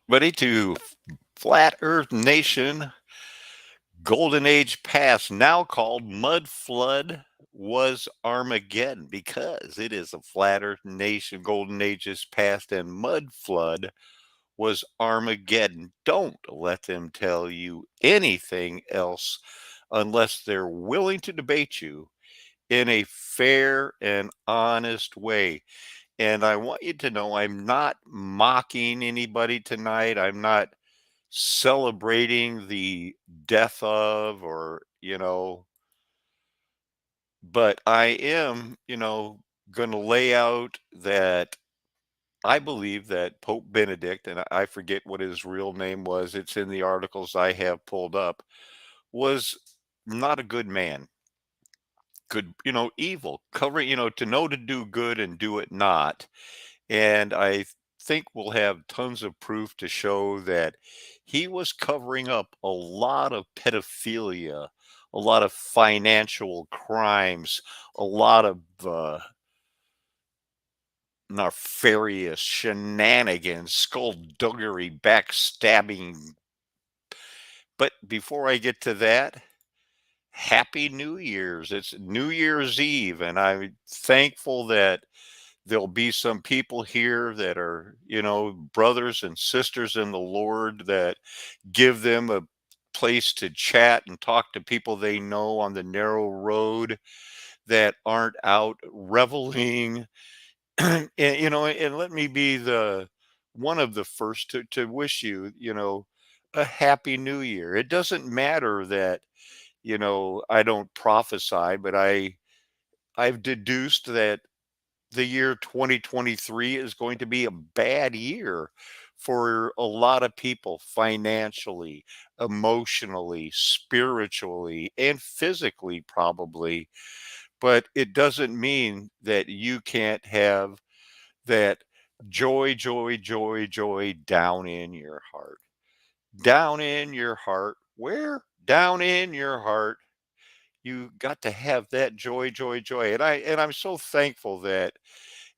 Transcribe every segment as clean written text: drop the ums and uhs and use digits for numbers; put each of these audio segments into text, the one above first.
Buddy, to Flat Earth Nation, Golden Age past, now called Mud Flood, was Armageddon because it is a Flat Earth Nation, Golden Ages past, and Mud Flood was Armageddon. Don't let them tell you anything else unless they're willing to debate you in a fair and honest way. And I want you to know I'm not mocking anybody tonight. I'm not celebrating the death of or, but I am, going to lay out that I believe that Pope Benedict, and I forget what his real name was, it's in the articles I have pulled up, was not a good man. Good, evil, covering, to know to do good and do it not. And I think we'll have tons of proof to show that he was covering up a lot of pedophilia, a lot of financial crimes, a lot of nefarious shenanigans, skullduggery, backstabbing. But before I get to that, Happy New Year's. It's New Year's Eve, and I'm thankful that there'll be some people here that are, brothers and sisters in the Lord that give them a place to chat and talk to people they know on the narrow road that aren't out reveling. And let me be the one of the first to wish you, a happy new year. It doesn't matter that, I don't prophesy, but I've deduced that the year 2023 is going to be a bad year for a lot of people financially, emotionally, spiritually, and physically, probably. But it doesn't mean that you can't have that joy, joy, joy, joy down in your heart. Down in your heart. Where? Down in your heart. You got to have that joy, joy, joy. And I'm so thankful that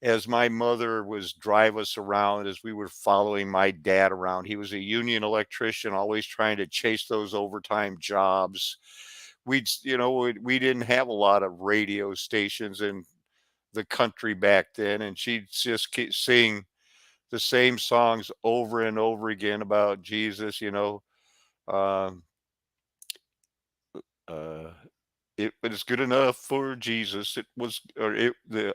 as my mother was drive us around as we were following my dad around. He was a union electrician, always trying to chase those overtime jobs. We didn't have a lot of radio stations in the country back then, and she'd just sing the same songs over and over again about Jesus. Um, uh, it was good enough for Jesus. It was, or it the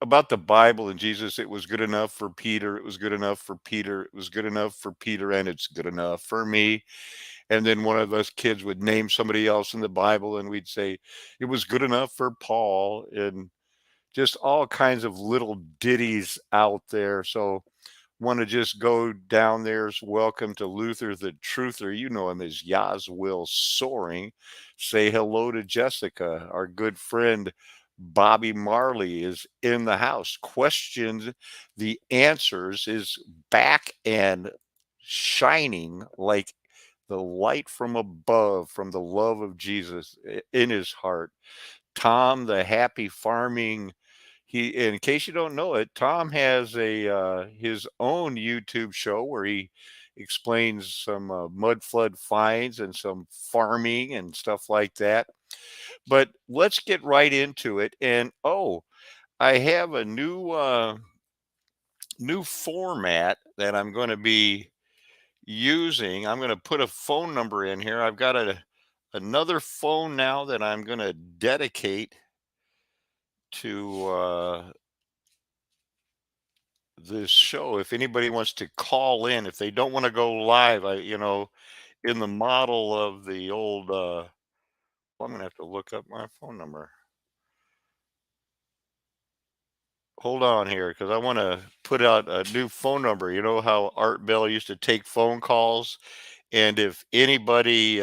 about the Bible and Jesus. It was good enough for Peter. It was good enough for Peter. It was good enough for Peter, and it's good enough for me. And then one of us kids would name somebody else in the Bible, and we'd say it was good enough for Paul, and just all kinds of little ditties out there. So want to just go down there's welcome to Luther the Truther. You know him as Will Soaring. Say hello to Jessica. Our good friend Bobby Marley is in the house. Questions the answers is back and shining like the light from above from the love of Jesus in his heart. Tom, the happy farming. In case you don't know it, Tom has a his own YouTube show where he explains some mud flood finds and some farming and stuff like that. But let's get right into it. And I have a new format that I'm going to be using. I'm going to put a phone number in here. I've got another phone now that I'm going to dedicate to this show. If anybody wants to call in, if they don't want to go live, in the model of the old, I'm gonna have to look up my phone number. Hold on here, because I want to put out a new phone number. You know how Art Bell used to take phone calls, and if anybody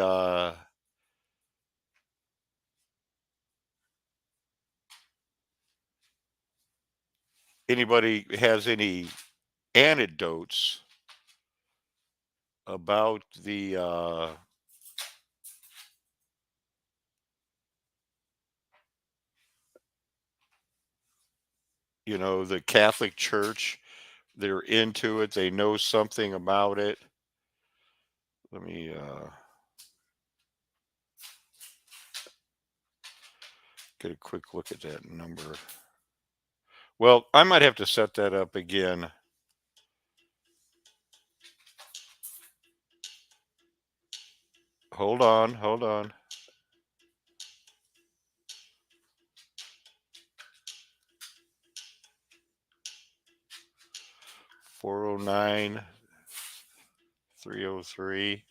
has any anecdotes about the Catholic Church they're into it. They know something about it. Let me get a quick look at that number. Well, I might have to set that up again. Hold on, hold on. 409 303.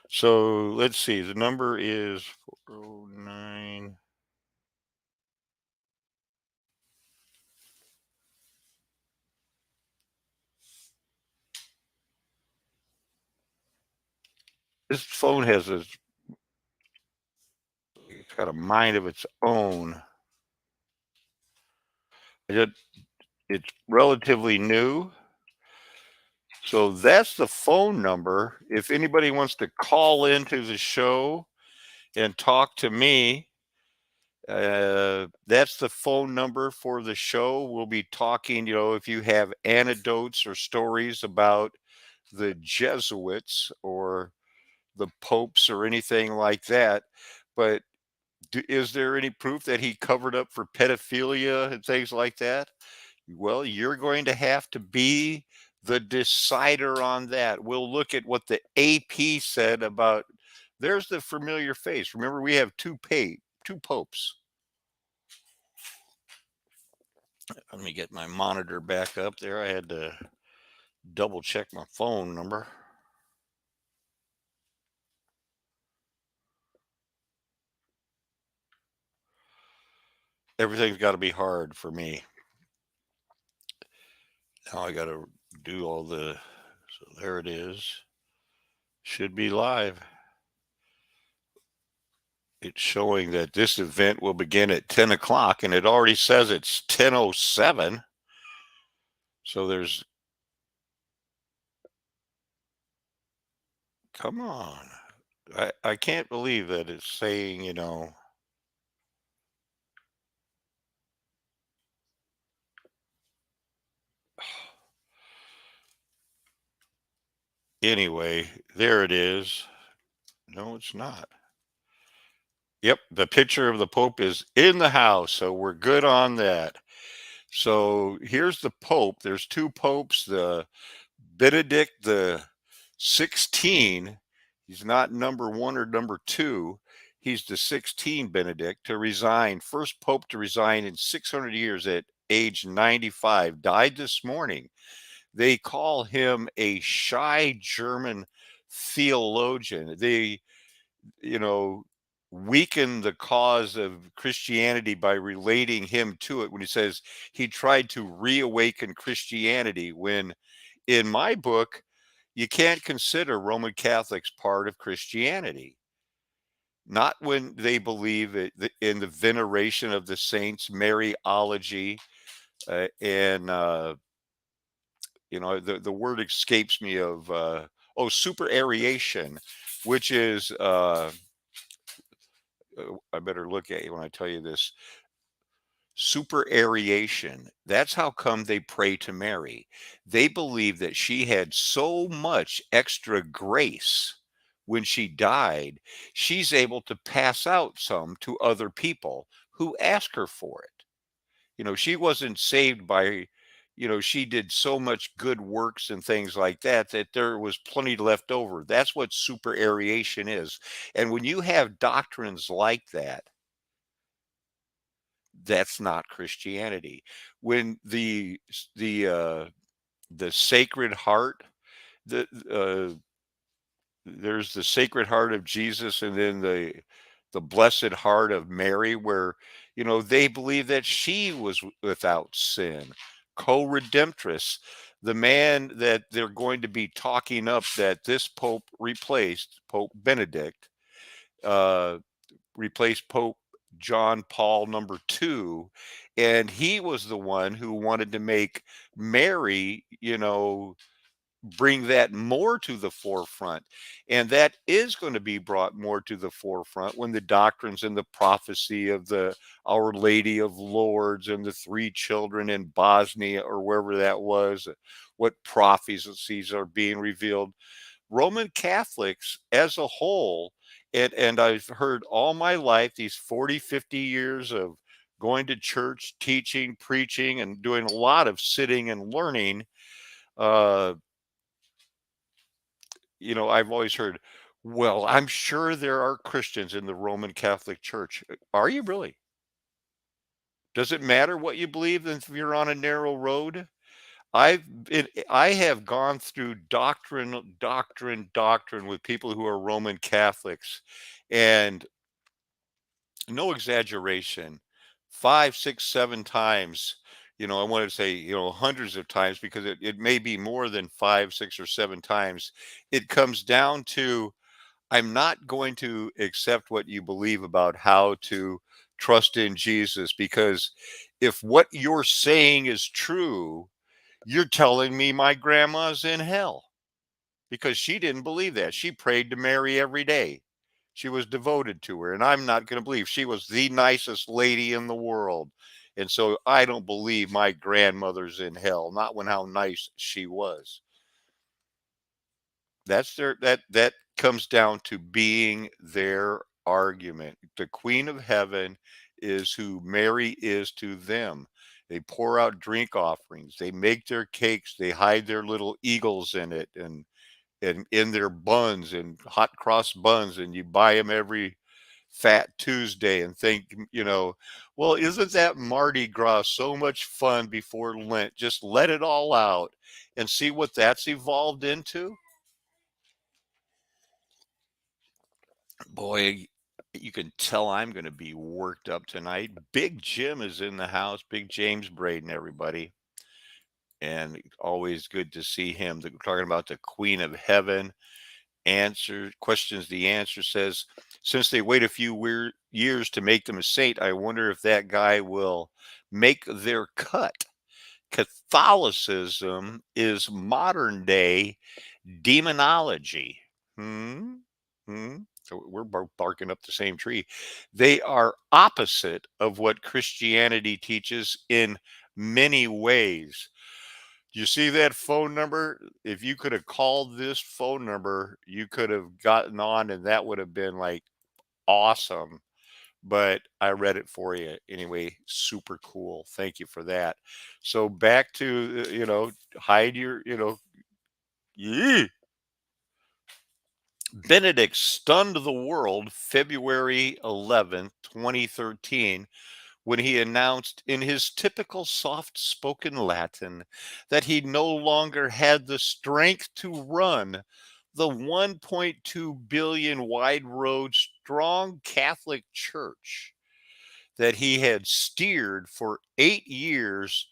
So let's see. The number is 409. This phone has a, it's got a mind of its own. It, it's relatively new. So that's the phone number. If anybody wants to call into the show and talk to me, that's the phone number for the show. We'll be talking, if you have anecdotes or stories about the Jesuits or the popes or anything like that. But is there any proof that he covered up for pedophilia and things like that? Well, you're going to have to be the decider on that. We'll look at what the AP said about. There's the familiar face. Remember, we have two popes. Let me get my monitor back up there. I had to double check my phone number. Everything's got to be hard for me. Now I got to do all the. So there it is. Should be live. It's showing that this event will begin at 10 o'clock, and it already says it's 10:07. So there's. Come on. I can't believe that it's saying. Anyway, there it is. No, it's not. Yep, the picture of the Pope is in the house, so we're good on that. So here's the Pope. There's two popes. The Benedict the 16. He's not number one or number two. He's the 16 Benedict to resign. First Pope to resign in 600 years at age 95. Died this morning. They call him a shy German theologian. They, you know, weaken the cause of Christianity by relating him to it when he says he tried to reawaken Christianity. When in my book, you can't consider Roman Catholics part of Christianity. Not when they believe in the veneration of the saints, Mariology, and the word escapes me of supererration, which is I better look at you when I tell you this. Supererration. That's how come they pray to Mary. They believe that she had so much extra grace when she died, she's able to pass out some to other people who ask her for it. She wasn't saved by, she did so much good works and things like that that there was plenty left over. That's what supererration is. And when you have doctrines like that, that's not Christianity. When the Sacred Heart, the there's the Sacred Heart of Jesus, and then the Blessed Heart of Mary, where they believe that she was without sin, co-redemptress. The man that they're going to be talking up that this Pope replaced, Pope Benedict, uh, replaced Pope John Paul number two. And he was the one who wanted to make Mary, bring that more to the forefront. And that is going to be brought more to the forefront when the doctrines and the prophecy of the Our Lady of Lourdes and the three children in Bosnia or wherever that was, what prophecies are being revealed. Roman Catholics as a whole, and I've heard all my life, these 40, 50 years of going to church, teaching, preaching, and doing a lot of sitting and learning. Uh, I've always heard, well, I'm sure there are Christians in the Roman Catholic Church. Are you really? Does it matter what you believe if you're on a narrow road? I have gone through doctrine with people who are Roman Catholics, and no exaggeration, 5, 6, 7 times. I want to say, hundreds of times because it may be more than 5, 6, or 7 times. It comes down to I'm not going to accept what you believe about how to trust in Jesus because if what you're saying is true, you're telling me my grandma's in hell because she didn't believe that. She prayed to Mary every day. She was devoted to her, and I'm not going to believe she was the nicest lady in the world. And so I don't believe my grandmother's in hell, not when how nice she was. That comes down to being their argument. The Queen of Heaven is who Mary is to them. They pour out drink offerings. They make their cakes. They hide their little eagles in it and in their buns and hot cross buns, and you buy them every Fat Tuesday and think, well, isn't that Mardi Gras so much fun before Lent? Just let it all out and see what that's evolved into. Boy, you can tell I'm going to be worked up tonight. Big Jim is in the house. Big James Braden, everybody. And always good to see him. Talking about the Queen of Heaven. Questions the answer says, since they wait a few weird years to make them a saint, I wonder if that guy will make their cut. Catholicism is modern day demonology. Hmm? Hmm? So we're barking up the same tree. They are opposite of what Christianity teaches in many ways. You see that phone number? If you could have called this phone number, you could have gotten on, and that would have been like awesome. But I read it for you anyway. Super cool. Thank you for that. So back to, hide your, yee. Benedict stunned the world February 11th, 2013, when he announced in his typical soft spoken Latin that he no longer had the strength to run the 1.2 billion wide road strong Catholic Church that he had steered for 8 years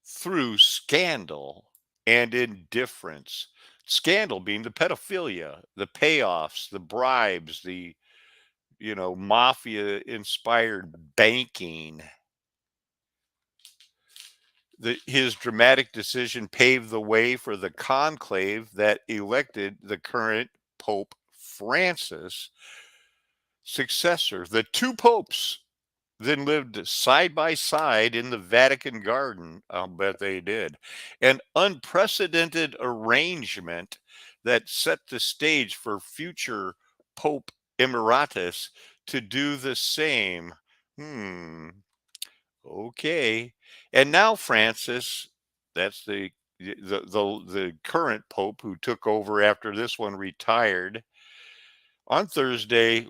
through scandal and indifference. Scandal being the pedophilia, the payoffs, the bribes, the mafia inspired banking. His dramatic decision paved the way for the conclave that elected the current Pope Francis successor. The two popes then lived side by side in the Vatican garden. I'll bet they did. An unprecedented arrangement that set the stage for future Pope Emeritus to do the same. Okay. And now Francis, that's the current pope who took over after this one retired on Thursday,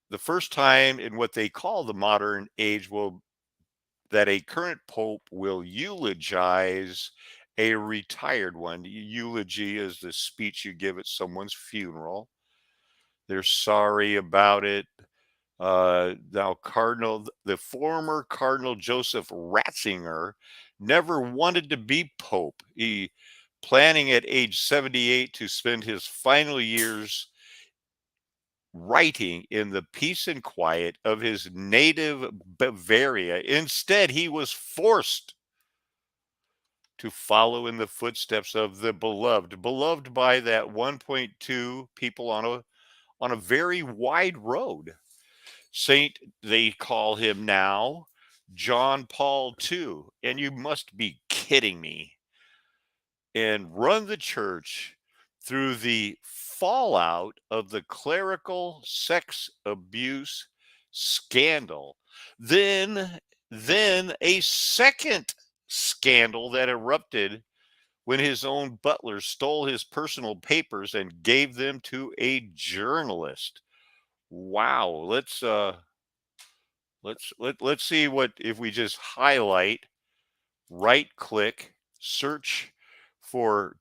the first time in what they call the modern age will that a current pope will eulogize a retired one. Eulogy is the speech you give at someone's funeral. They're sorry about it. Now, the former Cardinal Joseph Ratzinger never wanted to be Pope. He planning at age 78 to spend his final years writing in the peace and quiet of his native Bavaria. Instead, he was forced to follow in the footsteps of the beloved, beloved by that 1.2 people on a very wide road. Saint, they call him now, John Paul II. And you must be kidding me. And run the church through the fallout of the clerical sex abuse scandal. Then, then a second scandal that erupted when his own butler stole his personal papers and gave them to a journalist. Wow, let's see what if we just highlight, right click, search for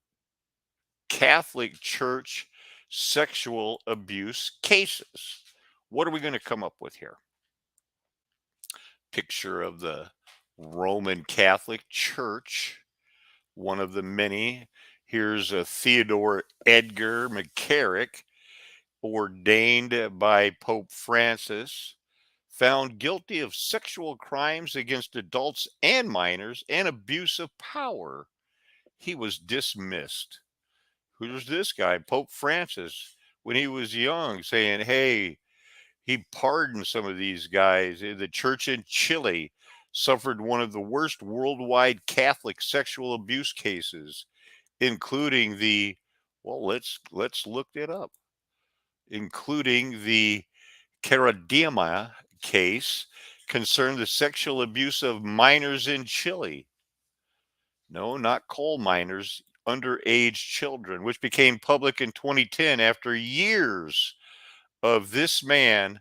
Catholic Church sexual abuse cases. What are we going to come up with here? Picture of the Roman Catholic Church, one of the many. Here's a Theodore Edgar McCarrick, ordained by Pope Francis, found guilty of sexual crimes against adults and minors and abuse of power. He was dismissed. Who's this guy? Pope Francis, when he was young, saying, hey, he pardoned some of these guys. The church in Chile suffered one of the worst worldwide Catholic sexual abuse cases, including the, well, let's look it up, including the Caradima case concerned the sexual abuse of minors in Chile. No, not coal miners, underage children, which became public in 2010 after years of this man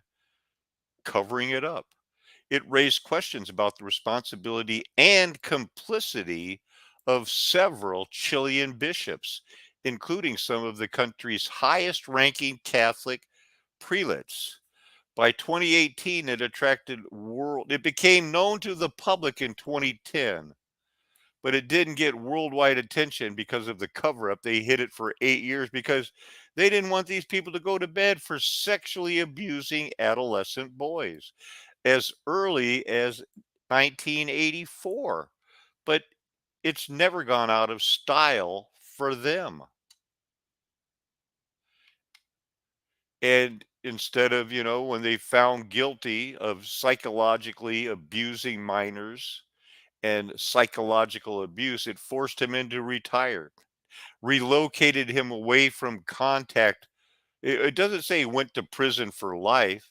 covering it up. It raised questions about the responsibility and complicity of several Chilean bishops, including some of the country's highest ranking Catholic prelates. By 2018, it became known to the public in 2010, but it didn't get worldwide attention because of the cover up. They hid it for 8 years because they didn't want these people to go to bed for sexually abusing adolescent boys as early as 1984. But it's never gone out of style for them. And instead of, when they found guilty of psychologically abusing minors and psychological abuse, it forced him into retire, relocated him away from contact. It doesn't say he went to prison for life,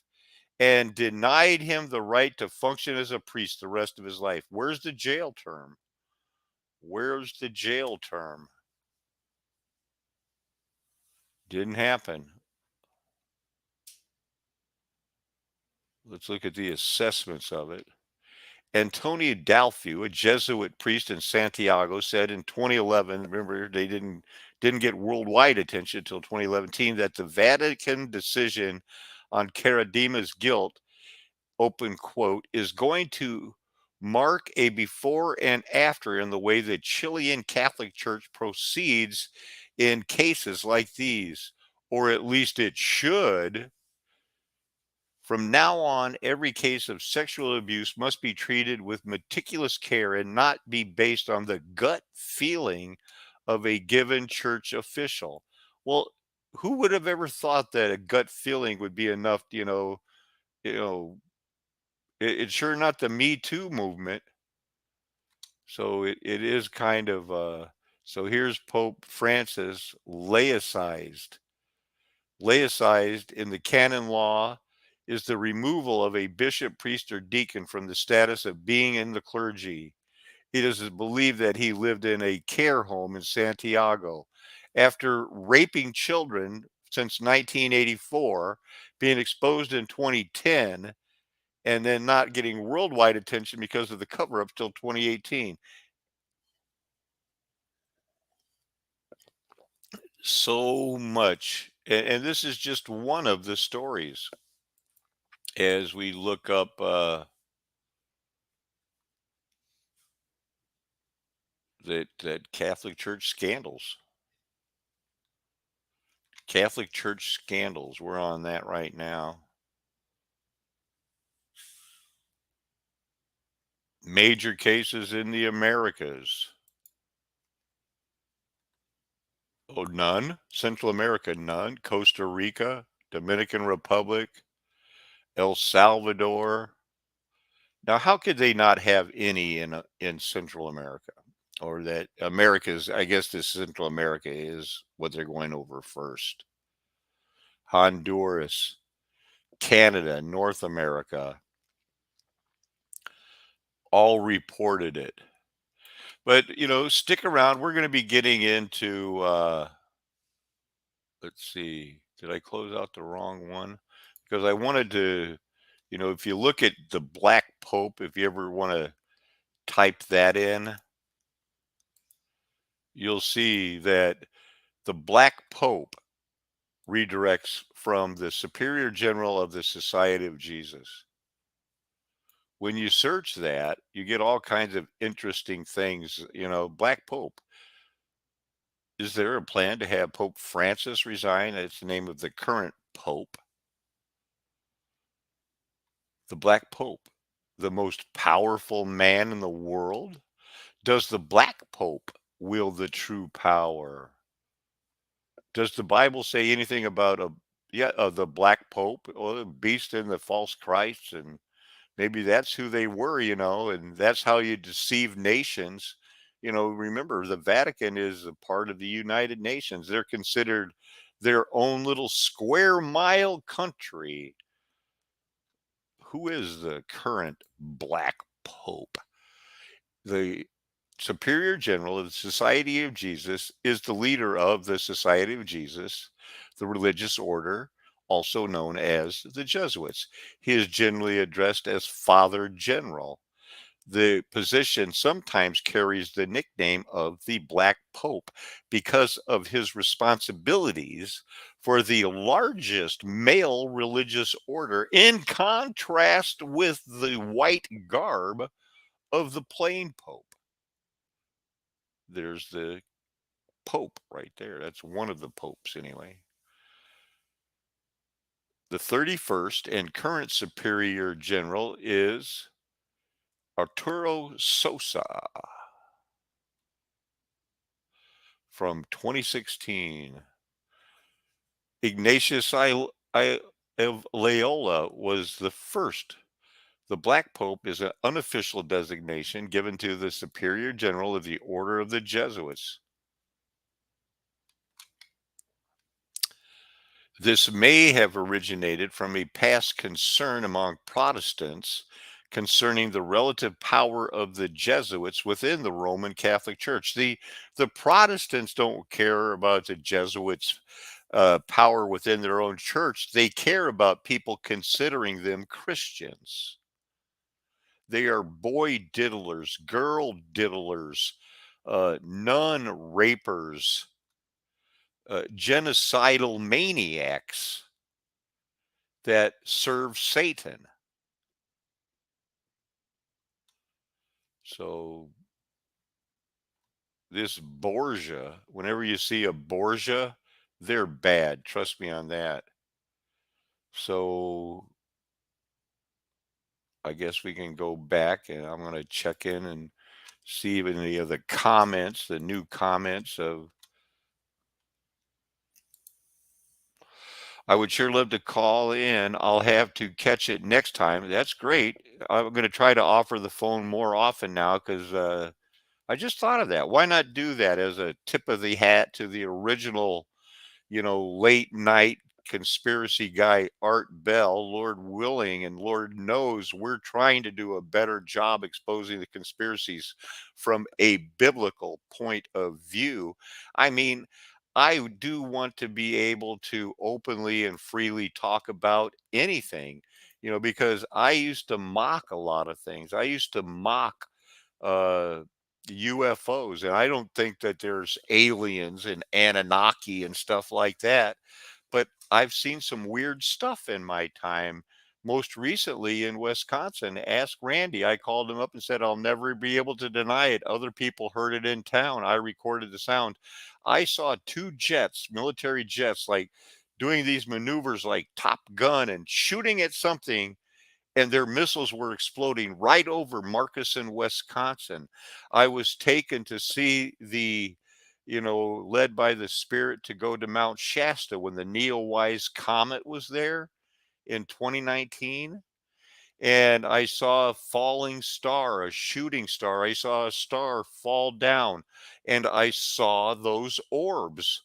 and denied him the right to function as a priest the rest of his life. Where's the jail term? Where's the jail term? Didn't happen. Let's look at the assessments of it. Antonio Dalfu, a Jesuit priest in Santiago, said in 2011, remember they didn't get worldwide attention until 2011, that the Vatican decision on Caradima's guilt, open quote, is going to mark a before and after in the way the Chilean Catholic Church proceeds in cases like these, or at least it should. From now on, every case of sexual abuse must be treated with meticulous care and not be based on the gut feeling of a given church official. Well, who would have ever thought that a gut feeling would be enough, you know, it's sure not the Me Too movement. So it is kind of so here's Pope Francis laicized. Laicized in the canon law is the removal of a bishop, priest, or deacon from the status of being in the clergy. It is believed that he lived in a care home in Santiago. After raping children since 1984, being exposed in 2010, and then not getting worldwide attention because of the cover up till 2018. So much. And this is just one of the stories as we look up that Catholic Church scandals. Catholic Church scandals. We're on that right now. Major cases in the Americas. Oh, none. Central America, none. Costa Rica, Dominican Republic, El Salvador. Now, how could they not have any in Central America? Or that America's, I guess this Central America is what they're going over first. Honduras, Canada, North America, all reported it. But, stick around. We're going to be getting into, let's see, did I close out the wrong one? Because I wanted to, if you look at the Black Pope, if you ever want to type that in, you'll see that the Black Pope redirects from the Superior General of the Society of Jesus. When you search that, you get all kinds of interesting things. Black Pope. Is there a plan to have Pope Francis resign? That's the name of the current Pope. The Black Pope, the most powerful man in the world? Does the Black Pope wield the true power? Does the Bible say anything about the Black Pope or the beast and the false Christ? And maybe that's who they were, and that's how you deceive nations. Remember, the Vatican is a part of the United Nations. They're considered their own little square mile country. Who is the current Black Pope? The Superior General of the Society of Jesus is the leader of the Society of Jesus, the religious order, also known as the Jesuits. He is generally addressed as Father General. The position sometimes carries the nickname of the Black Pope because of his responsibilities for the largest male religious order, in contrast with the white garb of the plain Pope. There's the Pope right there. That's one of the popes, anyway. The 31st and current Superior General is Arturo Sosa from 2016. Ignatius of Loyola was the first. The Black Pope is an unofficial designation given to the Superior General of the Order of the Jesuits. This may have originated from a past concern among Protestants concerning the relative power of the Jesuits within the Roman Catholic Church. The Protestants don't care about the Jesuits' power within their own church. They care about people considering them Christians. They are boy diddlers, girl diddlers, nun rapers, genocidal maniacs that serve Satan. So this Borgia, whenever you see a Borgia, they're bad. Trust me on that. So I guess we can go back and I'm going to check in and see if any of the comments, the new comments of I would sure love to call in. I'll have to catch it next time. That's great. I'm going to try to offer the phone more often now because I just thought of that. Why not do that as a tip of the hat to the original, late night conspiracy guy, Art Bell? Lord willing, and Lord knows we're trying to do a better job exposing the conspiracies from a biblical point of view. I mean, I do want to be able to openly and freely talk about anything, because I used to mock a lot of things. I used to mock uh, UFOs, and I don't think that there's aliens and Anunnaki and stuff like that. But I've seen some weird stuff in my time. Most recently in Wisconsin, ask Randy. I called him up and said, I'll never be able to deny it. Other people heard it in town. I recorded the sound. I saw two jets, military jets, like doing these maneuvers like Top Gun and shooting at something, and their missiles were exploding right over Marcus in Wisconsin. I was taken to see the led by the Spirit to go to Mount Shasta when the Neowise comet was there in 2019. And I saw a falling star, a shooting star. I saw a star fall down, and I saw those orbs.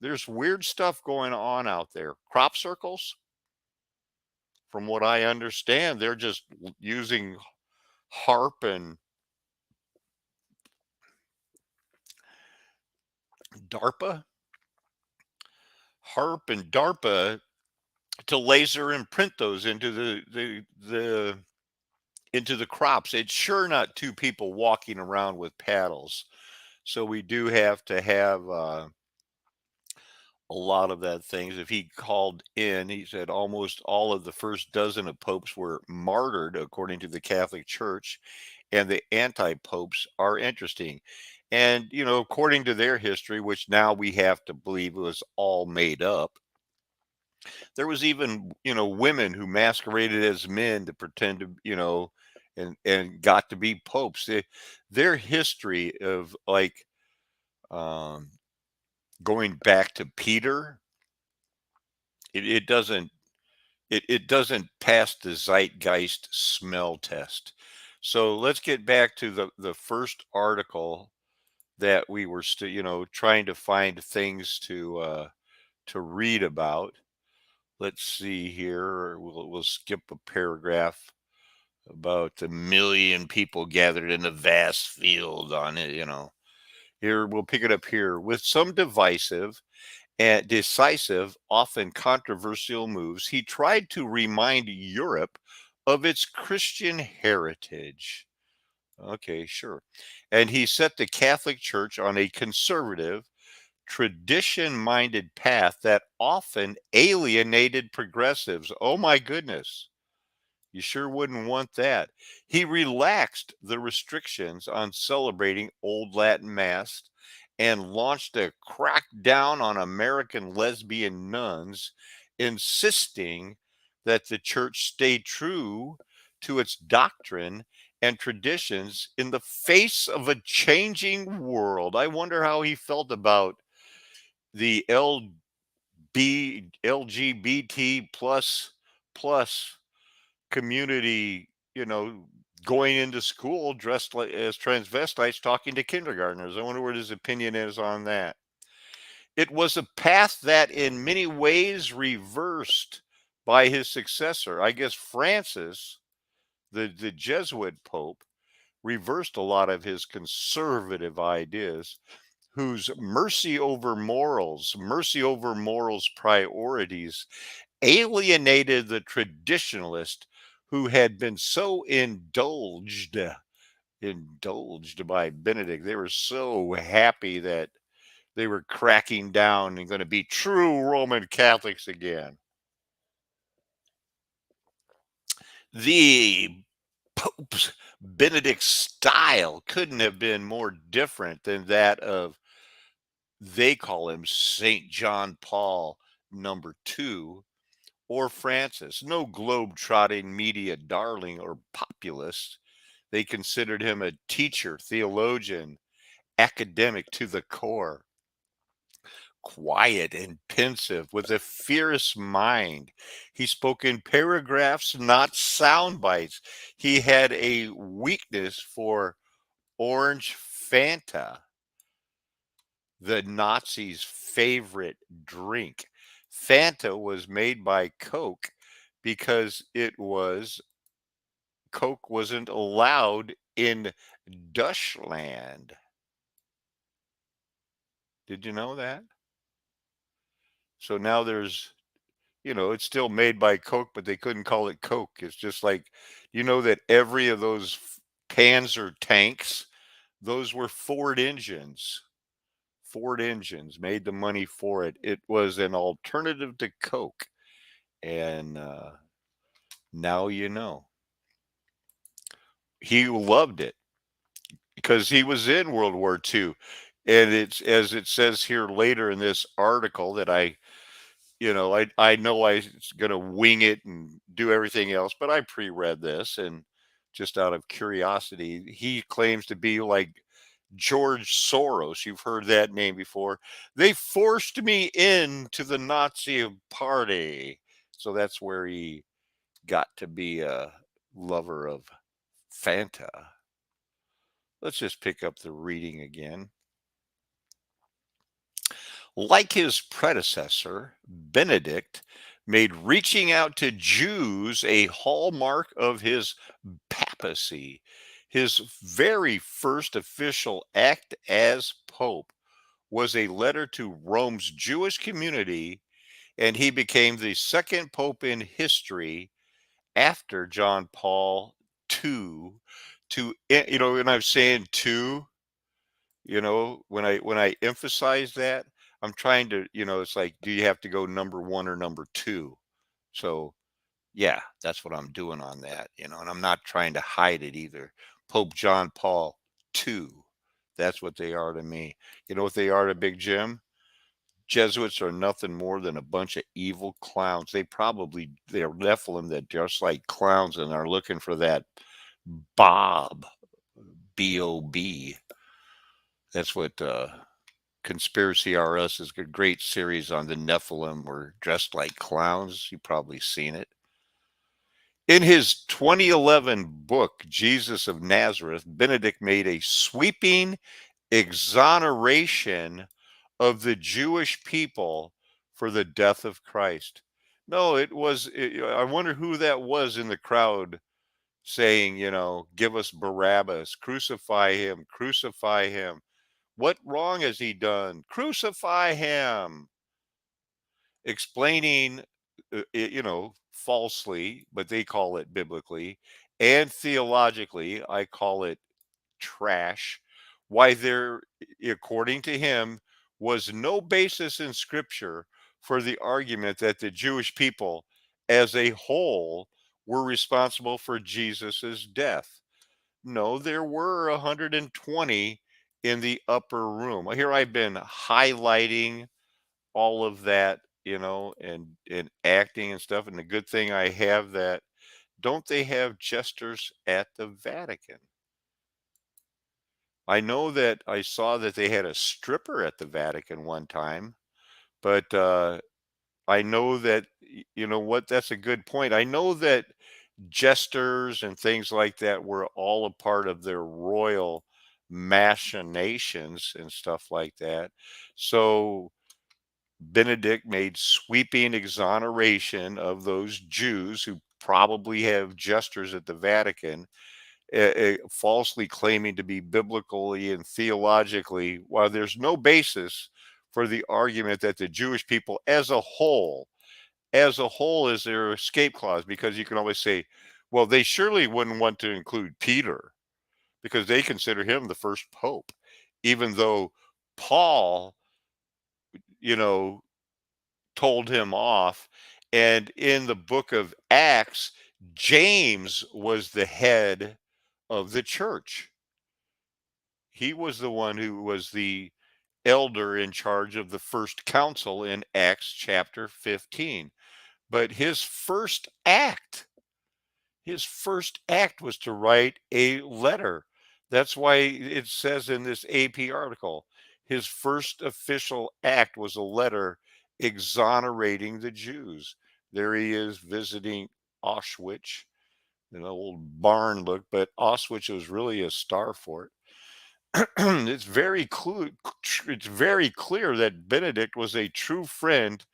There's weird stuff going on out there. Crop circles, from what I understand, they're just using HARP and DARPA, HARP and DARPA to laser imprint those into the into the crops. It's sure not two people walking around with paddles. So we do have to have a lot of that things. If he called in, he said almost all of the first dozen of popes were martyred, according to the Catholic Church, and the anti popes are interesting. And, according to their history, which now we have to believe was all made up, there was even, women who masqueraded as men to pretend to, and got to be popes. Their history of like um, going back to Peter, it doesn't it doesn't pass the zeitgeist smell test. So let's get back to the first article that we were still, trying to find things to read about. Let's see here. We'll skip a paragraph about a million people gathered in a vast field on it. Here we'll pick it up here with some divisive and decisive, often controversial moves. He tried to remind Europe of its Christian heritage. Okay, sure. And he set the Catholic Church on a conservative, tradition minded path that often alienated progressives. Oh my goodness. You sure wouldn't want that. He relaxed the restrictions on celebrating Old Latin Mass and launched a crackdown on American lesbian nuns, insisting that the church stay true to its doctrine and traditions in the face of a changing world. I wonder how he felt about the LGBT plus community, going into school dressed like as transvestites talking to kindergartners. I wonder what his opinion is on that. It was a path that in many ways reversed by his successor. I guess Francis, the Jesuit Pope, reversed a lot of his conservative ideas, whose mercy over morals priorities alienated the traditionalist who had been so indulged by Benedict. They were so happy that they were cracking down and going to be true Roman Catholics again. The Pope's Benedict style couldn't have been more different than that of, they call him St. John Paul number two, or Francis. No globe-trotting media darling or populist. They considered him a teacher, theologian, academic to the core, quiet and pensive, with a fierce mind. He spoke in paragraphs, not sound bites. He had a weakness for orange Fanta, the Nazis' favorite drink. Fanta was made by Coke because Coke wasn't allowed in Dutchland. Did you know that? So now it's still made by Coke, but they couldn't call it Coke. It's just like, that every of those Panzer tanks, those were Ford engines. Ford engines made the money for it. It was an alternative to Coke. And now you know. He loved it because he was in World War II. And it's, as it says here later in this article, that I know I was going to wing it and do everything else, but I pre-read this, and just out of curiosity, he claims to be like George Soros, you've heard that name before. They forced me into the Nazi party. So that's where he got to be a lover of Fanta. Let's just pick up the reading again. Like his predecessor, Benedict made reaching out to Jews a hallmark of his papacy. His very first official act as Pope was a letter to Rome's Jewish community, and he became the second Pope in history after John Paul II when I'm saying two, when I emphasize that, I'm trying to, it's like, do you have to go number one or number two? So yeah, that's what I'm doing on that, and I'm not trying to hide it either. Pope John Paul II. That's what they are to me. You know what they are to Big Jim? Jesuits are nothing more than a bunch of evil clowns. They're Nephilim that dress like clowns and are looking for that Bob, B-O-B. That's what Conspiracy RS is a great series on the Nephilim were dressed like clowns. You've probably seen it. In his 2011 book, Jesus of Nazareth, Benedict made a sweeping exoneration of the Jewish people for the death of Christ. No, I wonder who that was in the crowd saying, give us Barabbas, crucify him, crucify him. What wrong has he done? Crucify him. Explaining, falsely, but they call it biblically, and theologically, I call it trash, why there, according to him, was no basis in scripture for the argument that the Jewish people as a whole were responsible for Jesus's death. No, there were 120 in the upper room. Here I've been highlighting all of that, and acting and stuff. And the good thing I have that, don't they have jesters at the Vatican? I know that I saw that they had a stripper at the Vatican one time, but I know that, you know what, that's a good point. I know that jesters and things like that were all a part of their royal machinations and stuff like that. So Benedict made sweeping exoneration of those Jews who probably have jesters at the Vatican, falsely claiming to be biblically and theologically, while there's no basis for the argument that the Jewish people as a whole is their escape clause, because you can always say, well, they surely wouldn't want to include Peter because they consider him the first pope, even though Paul, you know, told him off. And in the book of Acts, James was the head of the church. He was the one who was the elder in charge of the first council in Acts chapter 15. But his first act was to write a letter. That's why it says in this AP article, his first official act was a letter exonerating the Jews. There he is visiting Auschwitz, an old barn look, but Auschwitz was really a star fort. It's very clear that Benedict was a true friend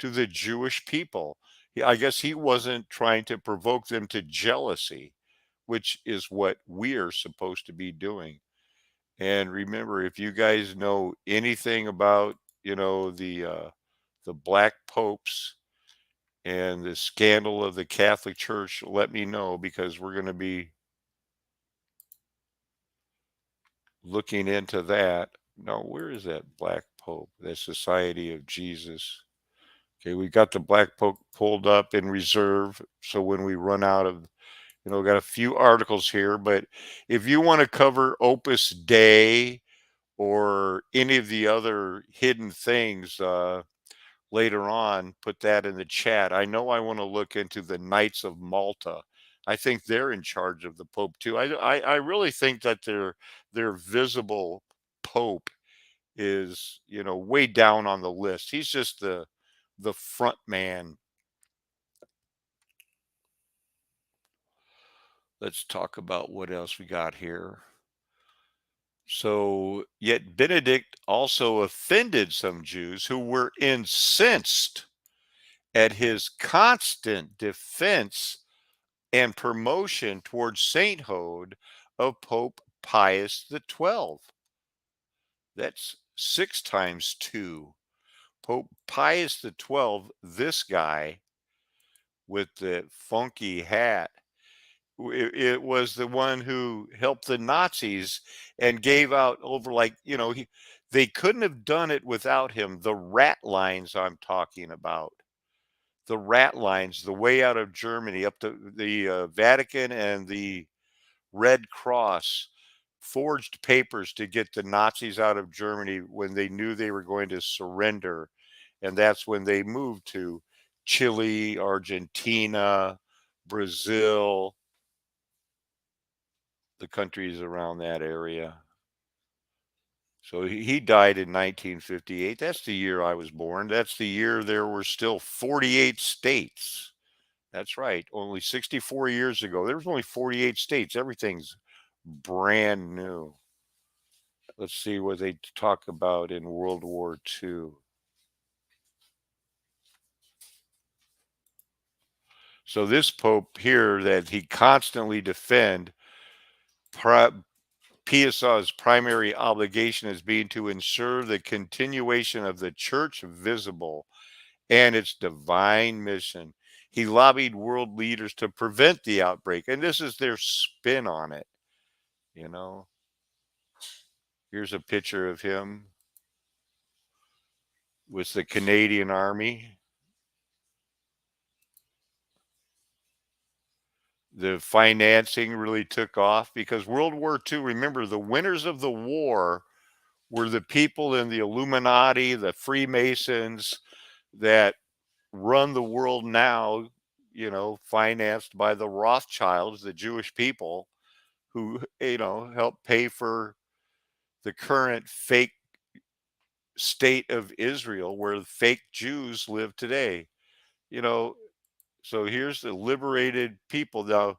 to the Jewish people. I guess he wasn't trying to provoke them to jealousy, which is what we're supposed to be doing. And remember, if you guys know anything about, the black popes and the scandal of the Catholic Church, let me know, because we're going to be looking into that. Now, where is that black pope? The Society of Jesus. Okay, we got the black pope pulled up in reserve. So when we run out of, got a few articles here, but if you want to cover Opus Dei or any of the other hidden things later on, put that in the chat. I know I want to look into the Knights of Malta. I think they're in charge of the Pope too. I really think that their visible Pope is, way down on the list. He's just the front man. Let's talk about what else we got here. So, yet Benedict also offended some Jews who were incensed at his constant defense and promotion towards sainthood of Pope Pius XII. That's 6 times 2. Pope Pius XII, this guy with the funky hat, it was the one who helped the Nazis and gave out over, like, they couldn't have done it without him. The rat lines I'm talking about, the rat lines, the way out of Germany up to the Vatican, and the Red Cross forged papers to get the Nazis out of Germany when they knew they were going to surrender. And that's when they moved to Chile, Argentina, Brazil, the countries around that area. So he died in 1958. That's the year I was born. That's the year there were still 48 states. That's right. Only 64 years ago, there was only 48 states. Everything's brand new. Let's see what they talk about in World War II. So this Pope here that he constantly defend, Pius's primary obligation as being to ensure the continuation of the church visible and its divine mission. He lobbied world leaders to prevent the outbreak, and this is their spin on it. You know, here's a picture of him with the Canadian Army. The financing really took off because World War II, remember, the winners of the war were the people in the Illuminati, the Freemasons that run the world now, financed by the Rothschilds, the Jewish people who, help pay for the current fake state of Israel where fake Jews live today. You know, so here's the liberated people. Now,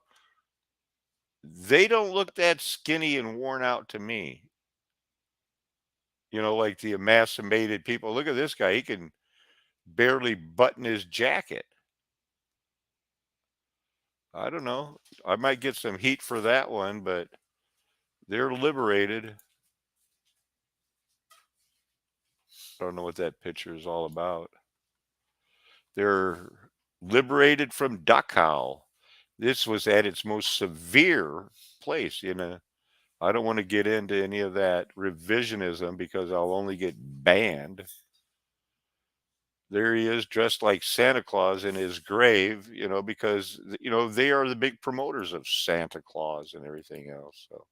they don't look that skinny and worn out to me, like the emancipated people. Look at this guy. He can barely button his jacket. I don't know. I might get some heat for that one, but they're liberated. I don't know what that picture is all about. They're liberated from Dachau. This was at its most severe place. I don't want to get into any of that revisionism because I'll only get banned. There he is dressed like Santa Claus in his grave, because, they are the big promoters of Santa Claus and everything else. So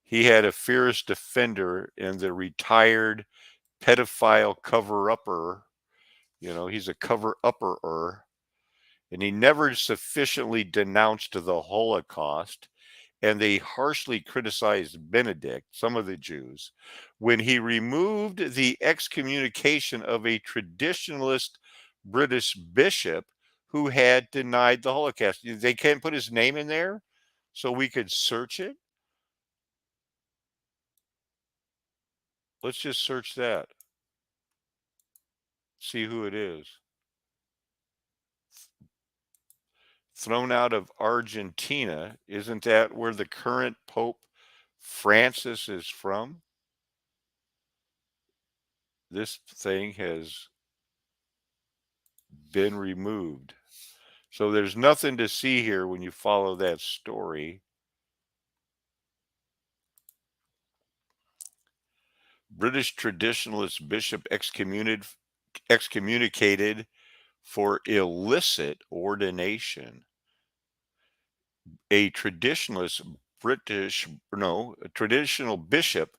he had a fierce defender in the retired pedophile cover upper. He's a cover upper, and he never sufficiently denounced the Holocaust. And they harshly criticized Benedict, some of the Jews, when he removed the excommunication of a traditionalist British bishop who had denied the Holocaust. They can't put his name in there so we could search it. Let's just search that, see who it is. Thrown out of Argentina. Isn't that where the current Pope Francis is from? This thing has been removed. So there's nothing to see here when you follow that story. British traditionalist bishop excommunicated for illicit ordination. A traditional bishop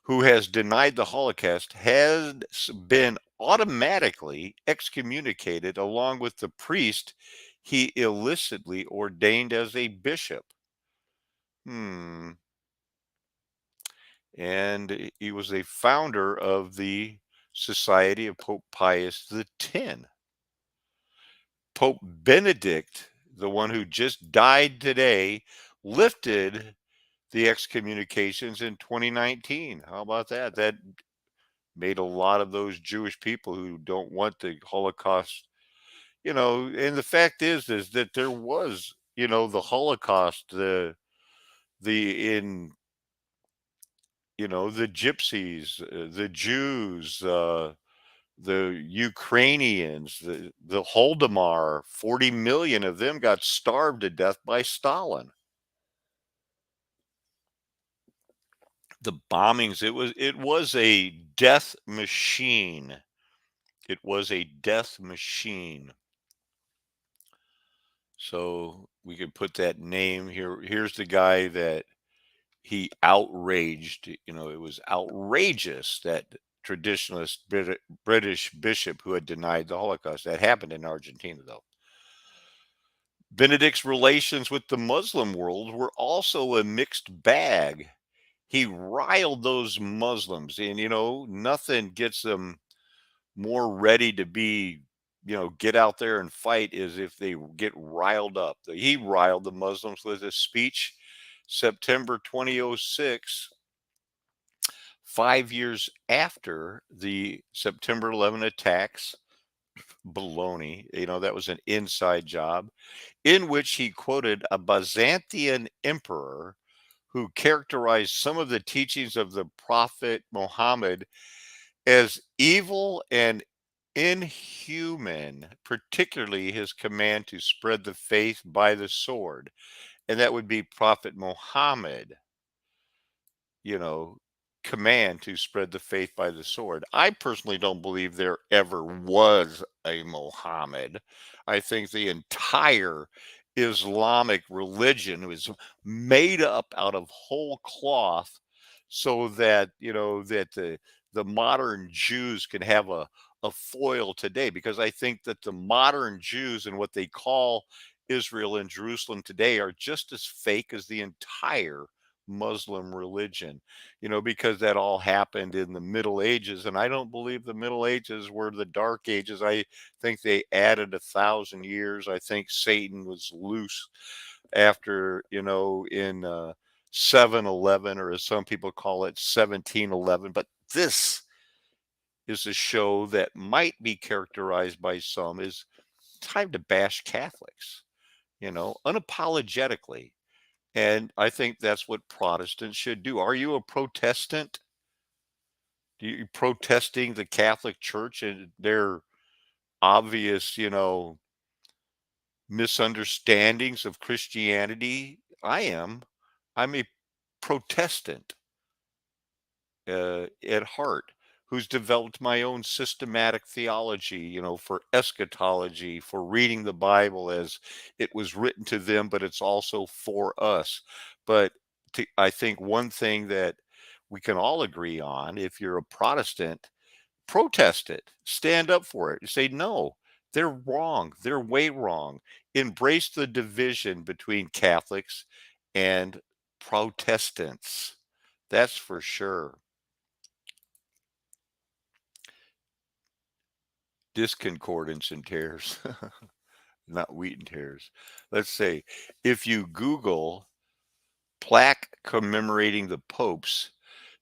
who has denied the Holocaust has been automatically excommunicated along with the priest he illicitly ordained as a bishop. Hmm. And he was a founder of the Society of Pope Pius X. Pope Benedict, the one who just died today, lifted the excommunications in 2019. How about that? That made a lot of those Jewish people who don't want the Holocaust, and the fact is that there was, the Holocaust, the in the gypsies, the Jews, the Ukrainians, the Holodomor, 40 million of them got starved to death by Stalin. The bombings, it was a death machine. It was a death machine. So we could put that name here. Here's the guy that he outraged. It was outrageous that traditionalist British bishop who had denied the Holocaust. That happened in Argentina, though. Benedict's relations with the Muslim world were also a mixed bag. He riled those Muslims, and nothing gets them more ready to be, get out there and fight is if they get riled up. He riled the Muslims with a speech September 2006, 5 years after the September 11 attacks. Baloney, that was an inside job, in which he quoted a Byzantine emperor who characterized some of the teachings of the prophet Muhammad as evil and inhuman, particularly his command to spread the faith by the sword. And that would be Prophet Muhammad, you know, command to spread the faith by the sword. I personally don't believe there ever was a Mohammed. I think the entire Islamic religion was made up out of whole cloth so that, that the modern Jews can have a foil today, because I think that the modern Jews and what they call Israel and Jerusalem today are just as fake as the entire Muslim religion, because that all happened in the Middle Ages. And I don't believe the Middle Ages were the Dark Ages. I think they added 1,000 years. I think Satan was loose after, in 711, or as some people call it, 1711. But this is a show that might be characterized by some as time to bash Catholics, unapologetically. And I think that's what Protestants should do. Are you a Protestant? Do you protesting the Catholic Church and their obvious, misunderstandings of Christianity? I am. I'm a Protestant at heart, who's developed my own systematic theology, for eschatology, for reading the Bible as it was written to them, but it's also for us. But I think one thing that we can all agree on, if you're a Protestant, protest it, stand up for it, say, no, they're wrong, they're way wrong. Embrace the division between Catholics and Protestants. That's for sure. Disconcordance and tears, not wheat and tears. Let's say if you Google plaque commemorating the popes,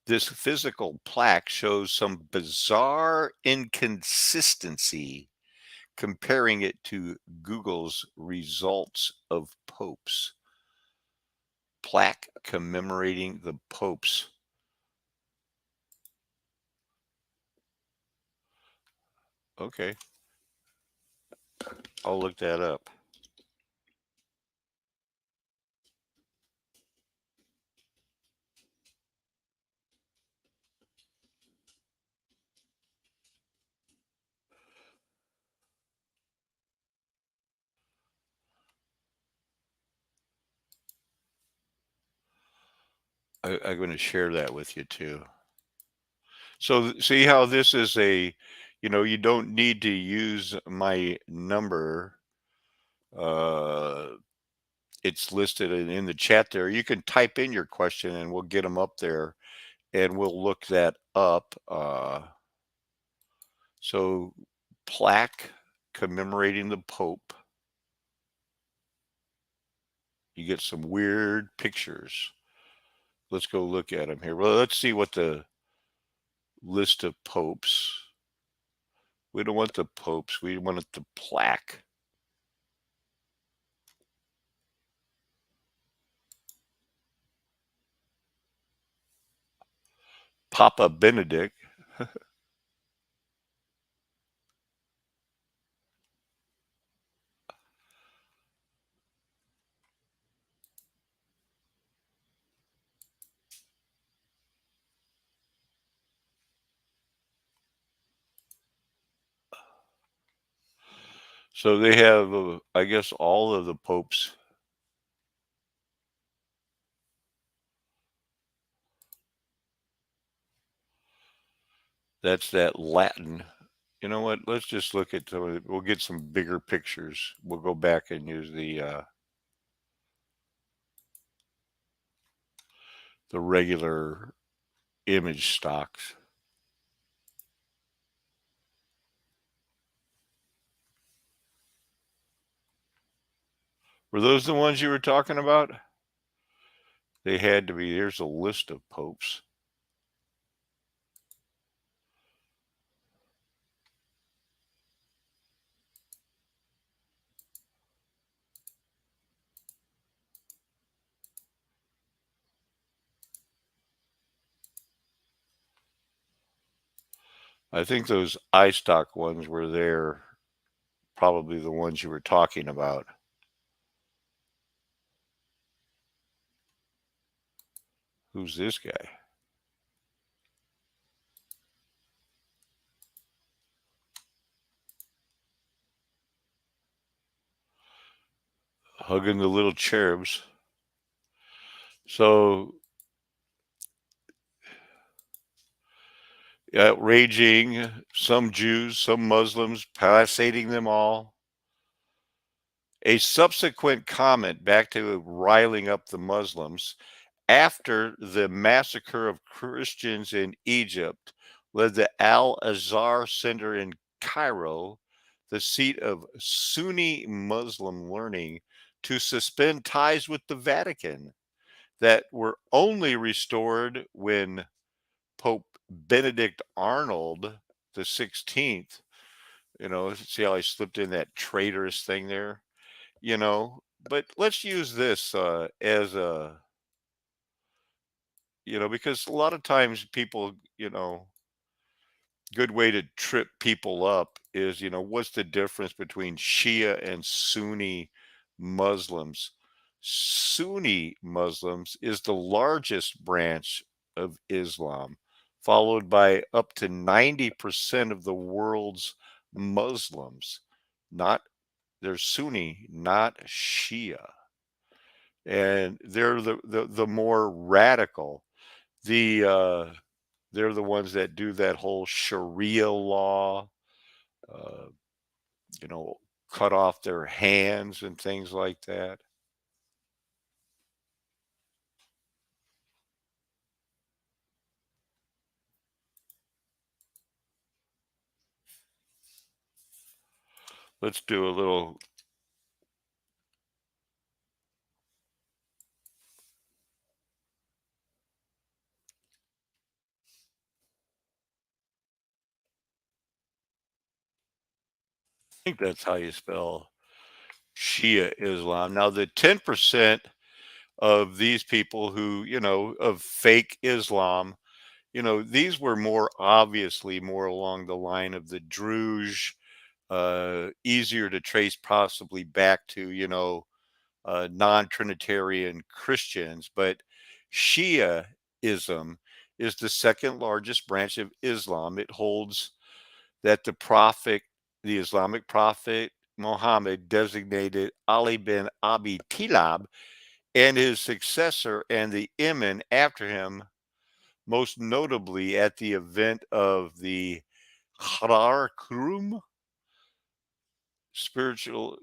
this physical plaque shows some bizarre inconsistency comparing it to Google's results of popes. Plaque commemorating the popes. Okay, I'll look that up. I'm going to share that with you too. So see how this is you don't need to use my number Uh, it's listed in the chat there. You can type in your question and we'll get them up there and we'll look that up. So, plaque commemorating the Pope. You get some weird pictures. Let's go look at them here. Well, let's see what the list of popes. We don't want the popes. We want the plaque. Papa Benedict. So they have, I guess, all of the popes. That's that Latin. You know what? Let's just look at some of it. We'll get some bigger pictures. We'll go back and use the regular image stocks. Were those the ones you were talking about? They had to be. Here's a list of popes. I think those iStock ones were there, probably the ones you were talking about. Who's this guy? Hugging the little cherubs. So, outraging some Jews, some Muslims, passating them all. A subsequent comment back to riling up the Muslims after the massacre of Christians in Egypt led the Al Azhar Center in Cairo, the seat of Sunni Muslim learning, to suspend ties with the Vatican that were only restored when Pope Benedict Arnold the 16th, see how I slipped in that traitorous thing there, but let's use this as a, because a lot of times people, good way to trip people up is, what's the difference between Shia and Sunni Muslims? Sunni Muslims is the largest branch of Islam, followed by up to 90% of the world's Muslims. Not They're Sunni, not Shia. And they're the more radical. The they're the ones that do that whole Sharia law, uh, you know, cut off their hands and things like that. Let's do a little. I think that's how you spell Shia Islam. Now, the 10% of these people who, of fake Islam, these were more obviously more along the line of the Druze, easier to trace possibly back to, non-Trinitarian Christians, but Shiaism is the second largest branch of Islam. It holds that the Islamic prophet Muhammad designated Ali bin Abi Talib and his successor and the imam after him, most notably at the event of the Harar Kurum spiritual,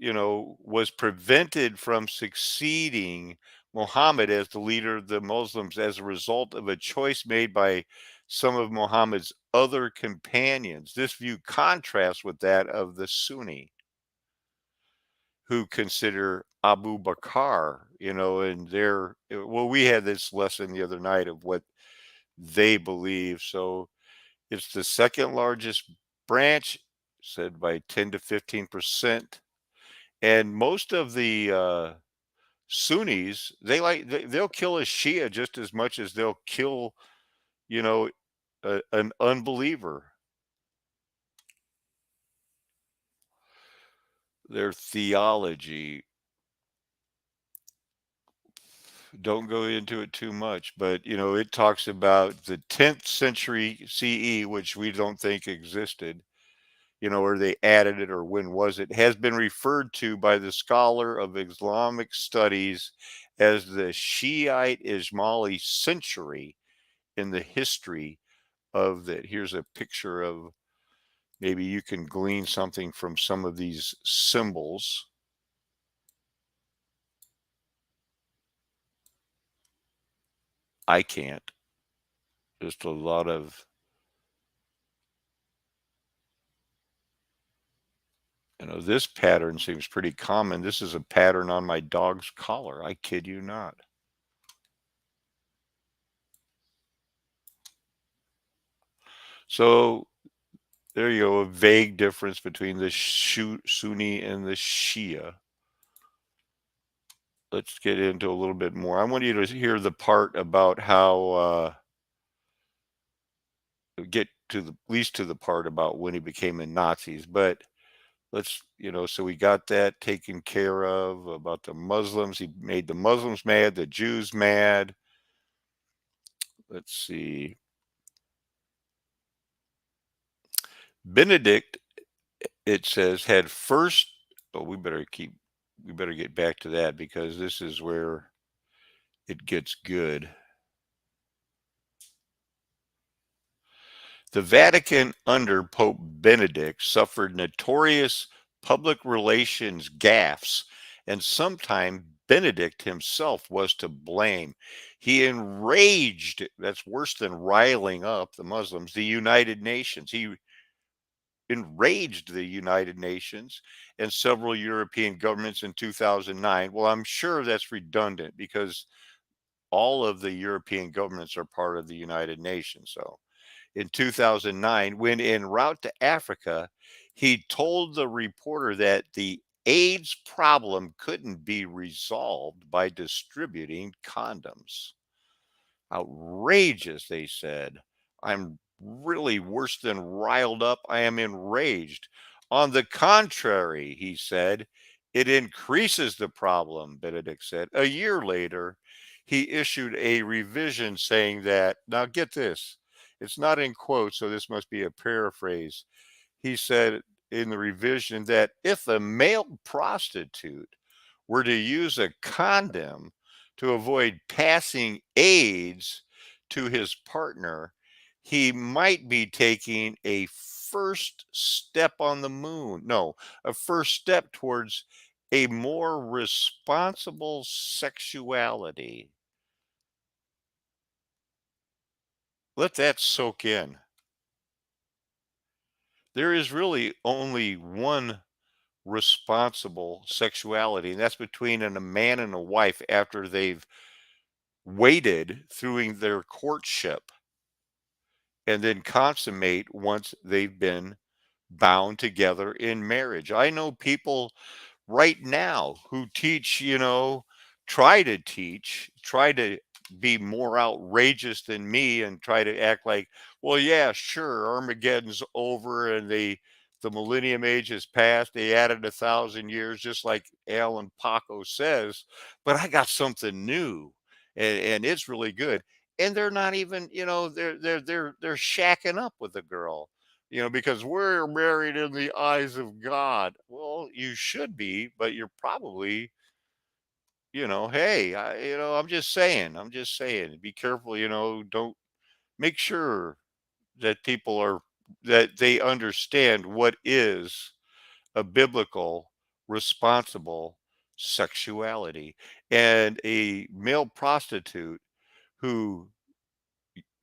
was prevented from succeeding Muhammad as the leader of the Muslims as a result of a choice made by some of Muhammad's other companions. This view contrasts with that of the Sunni, who consider Abu Bakr, and well, we had this lesson the other night of what they believe. So it's the second largest branch, said by 10 to 15%. And most of the Sunnis, they'll kill a Shia just as much as they'll kill, you know, an unbeliever. Their theology, don't go into it too much, but it talks about the 10th century CE, which we don't think existed, or they added it, or when was it, has been referred to by the scholar of Islamic studies as the Shiite Ismaili century in the history of that. Here's a picture of, maybe you can glean something from some of these symbols. I can't. Just a lot of, this pattern seems pretty common. This is a pattern on my dog's collar. I kid you not. So there you go, a vague difference between the Sunni and the Shia. Let's get into a little bit more. I want you to hear the part about how, get to the, at least to the part about when he became a Nazis. But let's, so we got that taken care of about the Muslims. He made the Muslims mad, the Jews mad. Let's see. Benedict, it says, had first, oh, we better get back to that because this is where it gets good. The Vatican under Pope Benedict suffered notorious public relations gaffes, and sometime Benedict himself was to blame. He enraged, that's worse than riling up the Muslims, the United Nations. He enraged the United Nations and several European governments in 2009. Well, I'm sure that's redundant because all of the European governments are part of the United Nations. So in 2009, when en route to Africa, he told the reporter that the AIDS problem couldn't be resolved by distributing condoms. Outrageous, they said. I'm really worse than riled up. I am enraged. On the contrary, he said, it increases the problem, Benedict said. A year later, he issued a revision saying that, now get this, it's not in quotes, so this must be a paraphrase. He said in the revision that if a male prostitute were to use a condom to avoid passing AIDS to his partner, he might be taking a first step on the moon. No, a first step towards a more responsible sexuality. Let that soak in. There is really only one responsible sexuality, and that's between a man and a wife after they've waited through their courtship and then consummate once they've been bound together in marriage. I know people right now who teach, try to be more outrageous than me and try to act like, well, yeah, sure, Armageddon's over and the millennium age has passed. They added 1,000 years, just like Alan Paco says, but I got something new and it's really good. And they're not even, they're shacking up with a girl, because we're married in the eyes of God. Well, you should be, but you're probably, hey, I'm just saying, be careful, don't, make sure that people are, that they understand what is a biblical, responsible sexuality. And a male prostitute who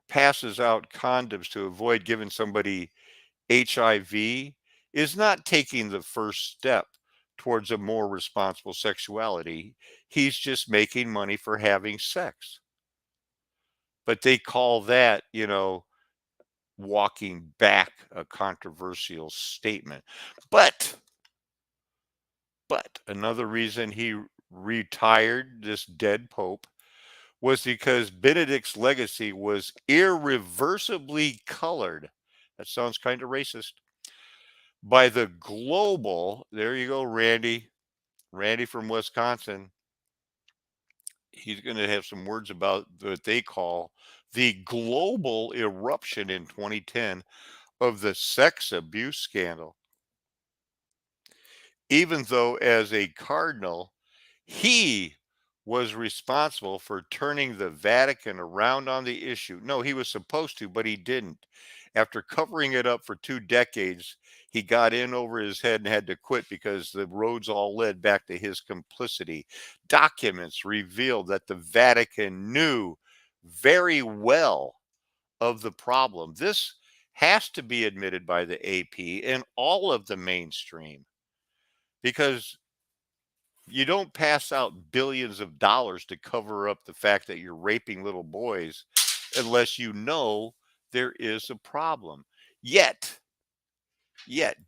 passes out condoms to avoid giving somebody HIV is not taking the first step towards a more responsible sexuality. He's just making money for having sex. But they call that, walking back a controversial statement. But another reason he retired this dead pope was because Benedict's legacy was irreversibly colored. That sounds kind of racist. By the global, there you go, Randy. Randy from Wisconsin. He's going to have some words about what they call the global eruption in 2010 of the sex abuse scandal. Even though, as a cardinal, he was responsible for turning the Vatican around on the issue. No, he was supposed to, but he didn't. After covering it up for 2 decades, he got in over his head and had to quit because the roads all led back to his complicity. Documents revealed that the Vatican knew very well of the problem. This has to be admitted by the AP and all of the mainstream because you don't pass out billions of dollars to cover up the fact that you're raping little boys unless you know there is a problem. Yet,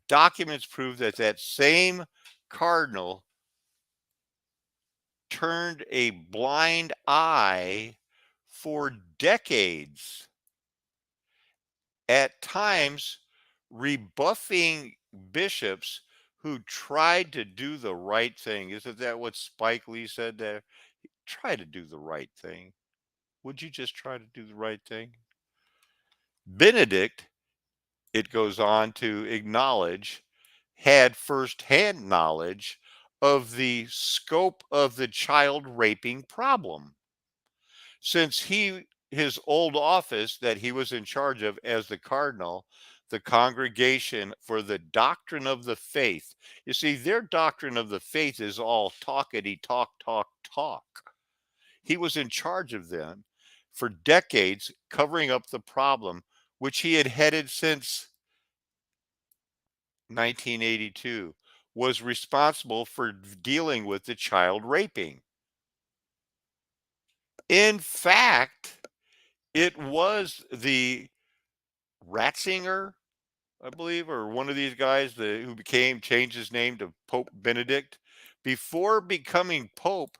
documents prove that that same cardinal turned a blind eye for decades, at times rebuffing bishops who tried to do the right thing. Isn't that what Spike Lee said there? Try to do the right thing. Would you just try to do the right thing? Benedict, it goes on to acknowledge, had firsthand knowledge of the scope of the child raping problem. Since his old office that he was in charge of as the cardinal, the Congregation for the Doctrine of the Faith. You see, their doctrine of the faith is all talkity talk, talk, talk. He was in charge of them for decades, covering up the problem, which he had headed since 1982, was responsible for dealing with the child raping. In fact, it was the Ratzinger, I believe, or one of these guys who changed his name to Pope Benedict. Before becoming Pope,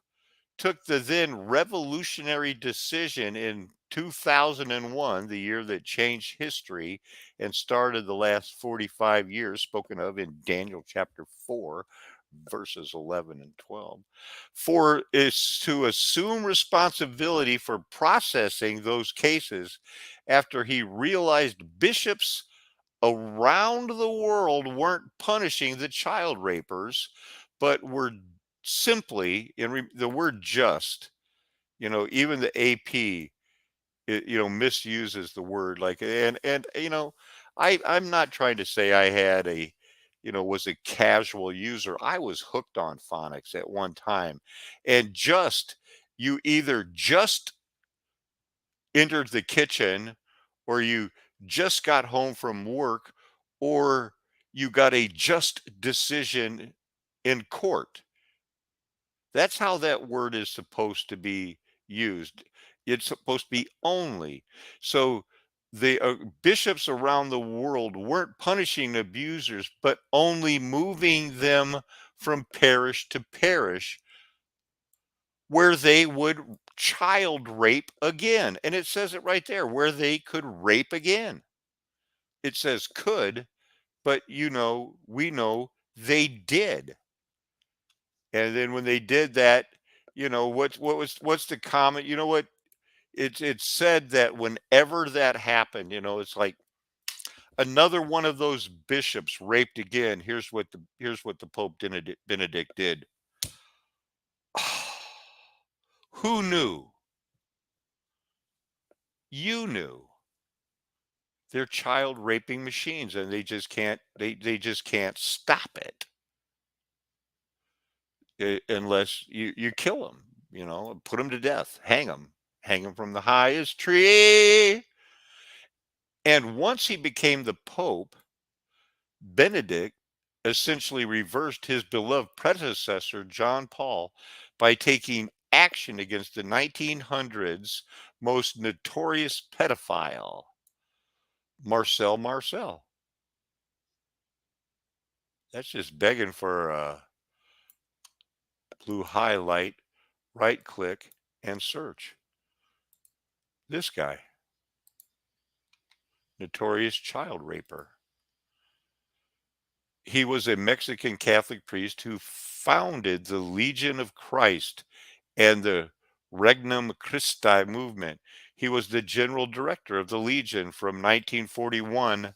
took the then revolutionary decision in 2001, the year that changed history and started the last 45 years, spoken of in Daniel chapter 4, verses 11 and 12, for is to assume responsibility for processing those cases after he realized bishops around the world weren't punishing the child rapers, but were simply, the word just, even the AP, misuses the word like, and, I'm not trying to say I had was a casual user. I was hooked on phonics at one time. And you either just entered the kitchen or you just got home from work or you got a just decision in court. That's how that word is supposed to be used. It's supposed to be only. So the bishops around the world weren't punishing abusers, but only moving them from parish to parish where they would child rape again. And it says it right there, where they could rape again. It says could, but we know they did. And then when they did that, what's the comment? You know what? It's said that whenever that happened, it's like another one of those bishops raped again. Here's what the Pope Benedict did. Who knew? You knew. They're child raping machines and they just can't stop it. unless you kill him, put him to death, hang him from the highest tree. And once he became the Pope, Benedict essentially reversed his beloved predecessor, John Paul, by taking action against the 1900s most notorious pedophile, Marcel. That's just begging for a blue highlight, right click, and search. This guy, notorious child raper. He was a Mexican Catholic priest who founded the Legion of Christ and the Regnum Christi movement. He was the general director of the Legion from 1941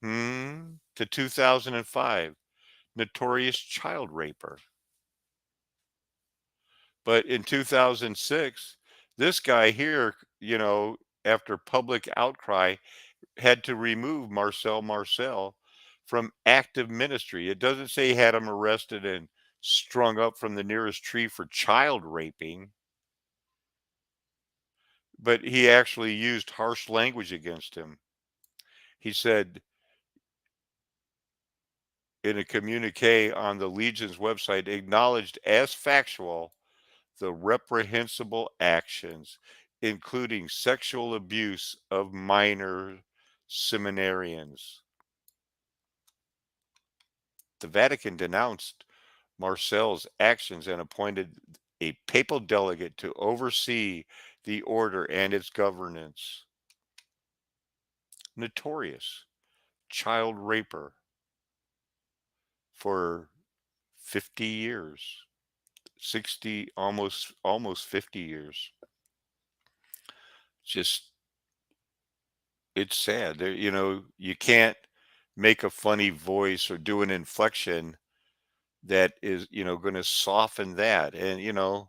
to 2005. Notorious child raper. But in 2006, this guy here, after public outcry, had to remove Marcel from active ministry. It doesn't say he had him arrested and strung up from the nearest tree for child raping, but he actually used harsh language against him. He said in a communique on the Legion's website, acknowledged as factual the reprehensible actions, including sexual abuse of minor seminarians. The Vatican denounced Marcel's actions and appointed a papal delegate to oversee the order and its governance. Notorious child raper for 50 years, 60, almost 50 years. Just it's sad. You can't make a funny voice or do an inflection that is, going to soften that. And,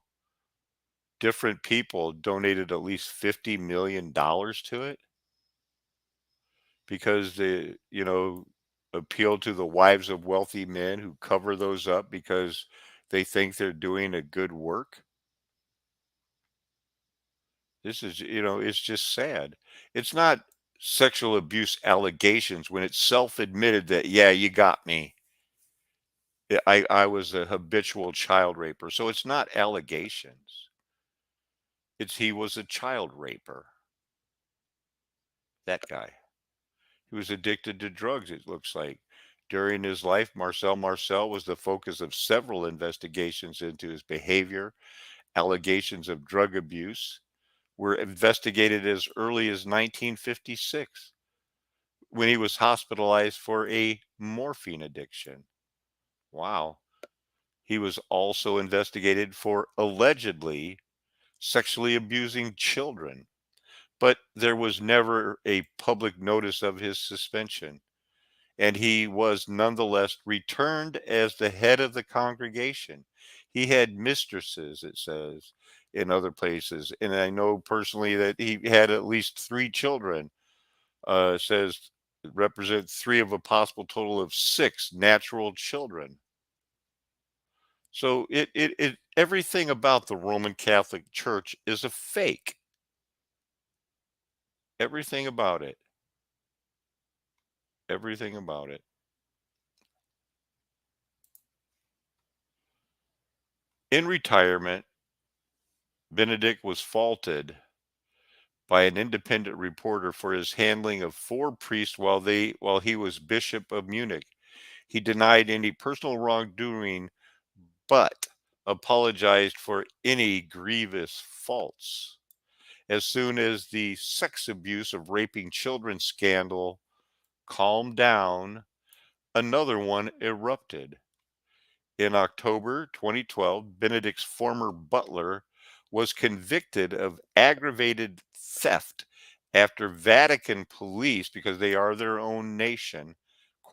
different people donated at least $50 million to it because they, appeal to the wives of wealthy men who cover those up because they think they're doing a good work. This is, it's just sad. It's not sexual abuse allegations when it's self-admitted that, yeah, you got me. I was a habitual child raper. So it's not allegations. It's he was a child raper. That guy. He was addicted to drugs, it looks like. During his life, Marcel was the focus of several investigations into his behavior. Allegations of drug abuse were investigated as early as 1956 when he was hospitalized for a morphine addiction. Wow. He was also investigated for allegedly sexually abusing children, but there was never a public notice of his suspension. And he was nonetheless returned as the head of the congregation. He had mistresses, it says, in other places. And I know personally that he had at least three children. Says represent three of a possible total of six natural children. So it everything about the Roman Catholic Church is a fake. Everything about it. Everything about it. In retirement, Benedict was faulted by an independent reporter for his handling of four priests while he was Bishop of Munich. He denied any personal wrongdoing, but apologized for any grievous faults. As soon as the sex abuse of raping children scandal calmed down, another one erupted. In October 2012, Benedict's former butler was convicted of aggravated theft after Vatican police, because they are their own nation,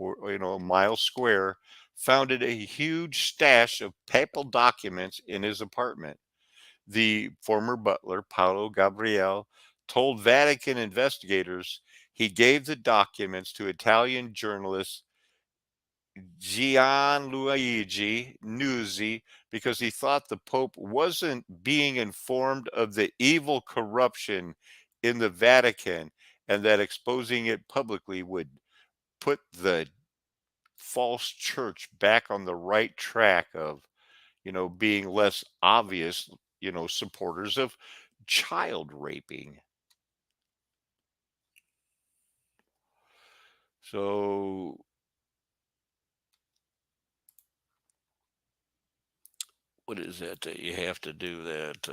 a mile square, founded a huge stash of papal documents in his apartment. The former butler, Paolo Gabriele, told Vatican investigators he gave the documents to Italian journalist Gianluigi Nuzzi because he thought the Pope wasn't being informed of the evil corruption in the Vatican and that exposing it publicly would put the false church back on the right track of, being less obvious, supporters of child raping. So, what is that you have to do that?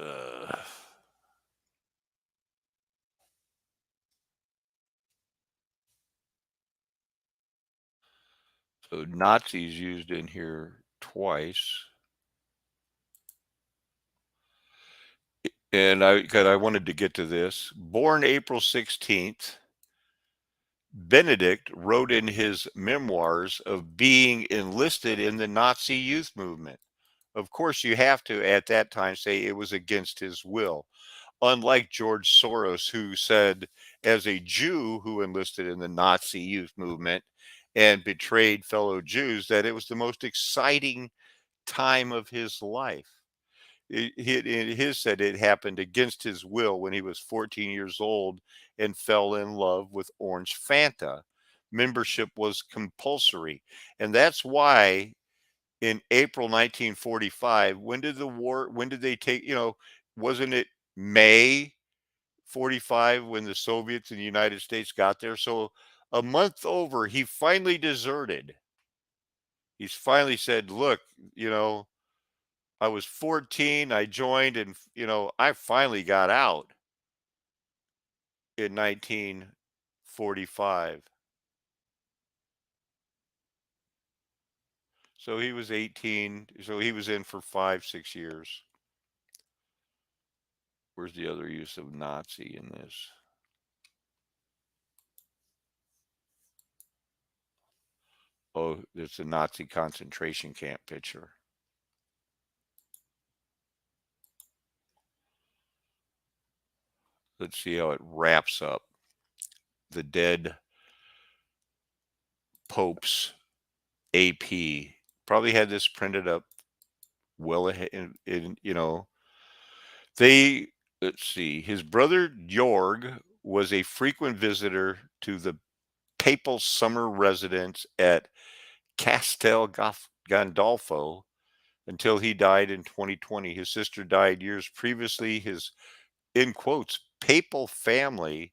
So Nazis used in here twice. And I wanted to get to this. Born April 16th, Benedict wrote in his memoirs of being enlisted in the Nazi youth movement. Of course, you have to at that time say it was against his will. Unlike George Soros, who said, as a Jew who enlisted in the Nazi youth movement and betrayed fellow Jews, that it was the most exciting time of his life. His said it happened against his will when he was 14 years old and fell in love with Orange Fanta. Membership was compulsory. And that's why in April 1945, when did they take, wasn't it May 45 when the Soviets and the United States got there? So a month over, he finally deserted. He's finally said, look, you know, I was 14, I joined, and, I finally got out in 1945. So he was 18, so he was in for 5, 6 years. Where's the other use of Nazi in this? Oh, it's a Nazi concentration camp picture. Let's see how it wraps up. The dead Pope's AP probably had this printed up well ahead they let's see. His brother Jorg was a frequent visitor to the papal summer residence at Castel Gandolfo until he died in 2020. His sister died years previously. His, in quotes, papal family,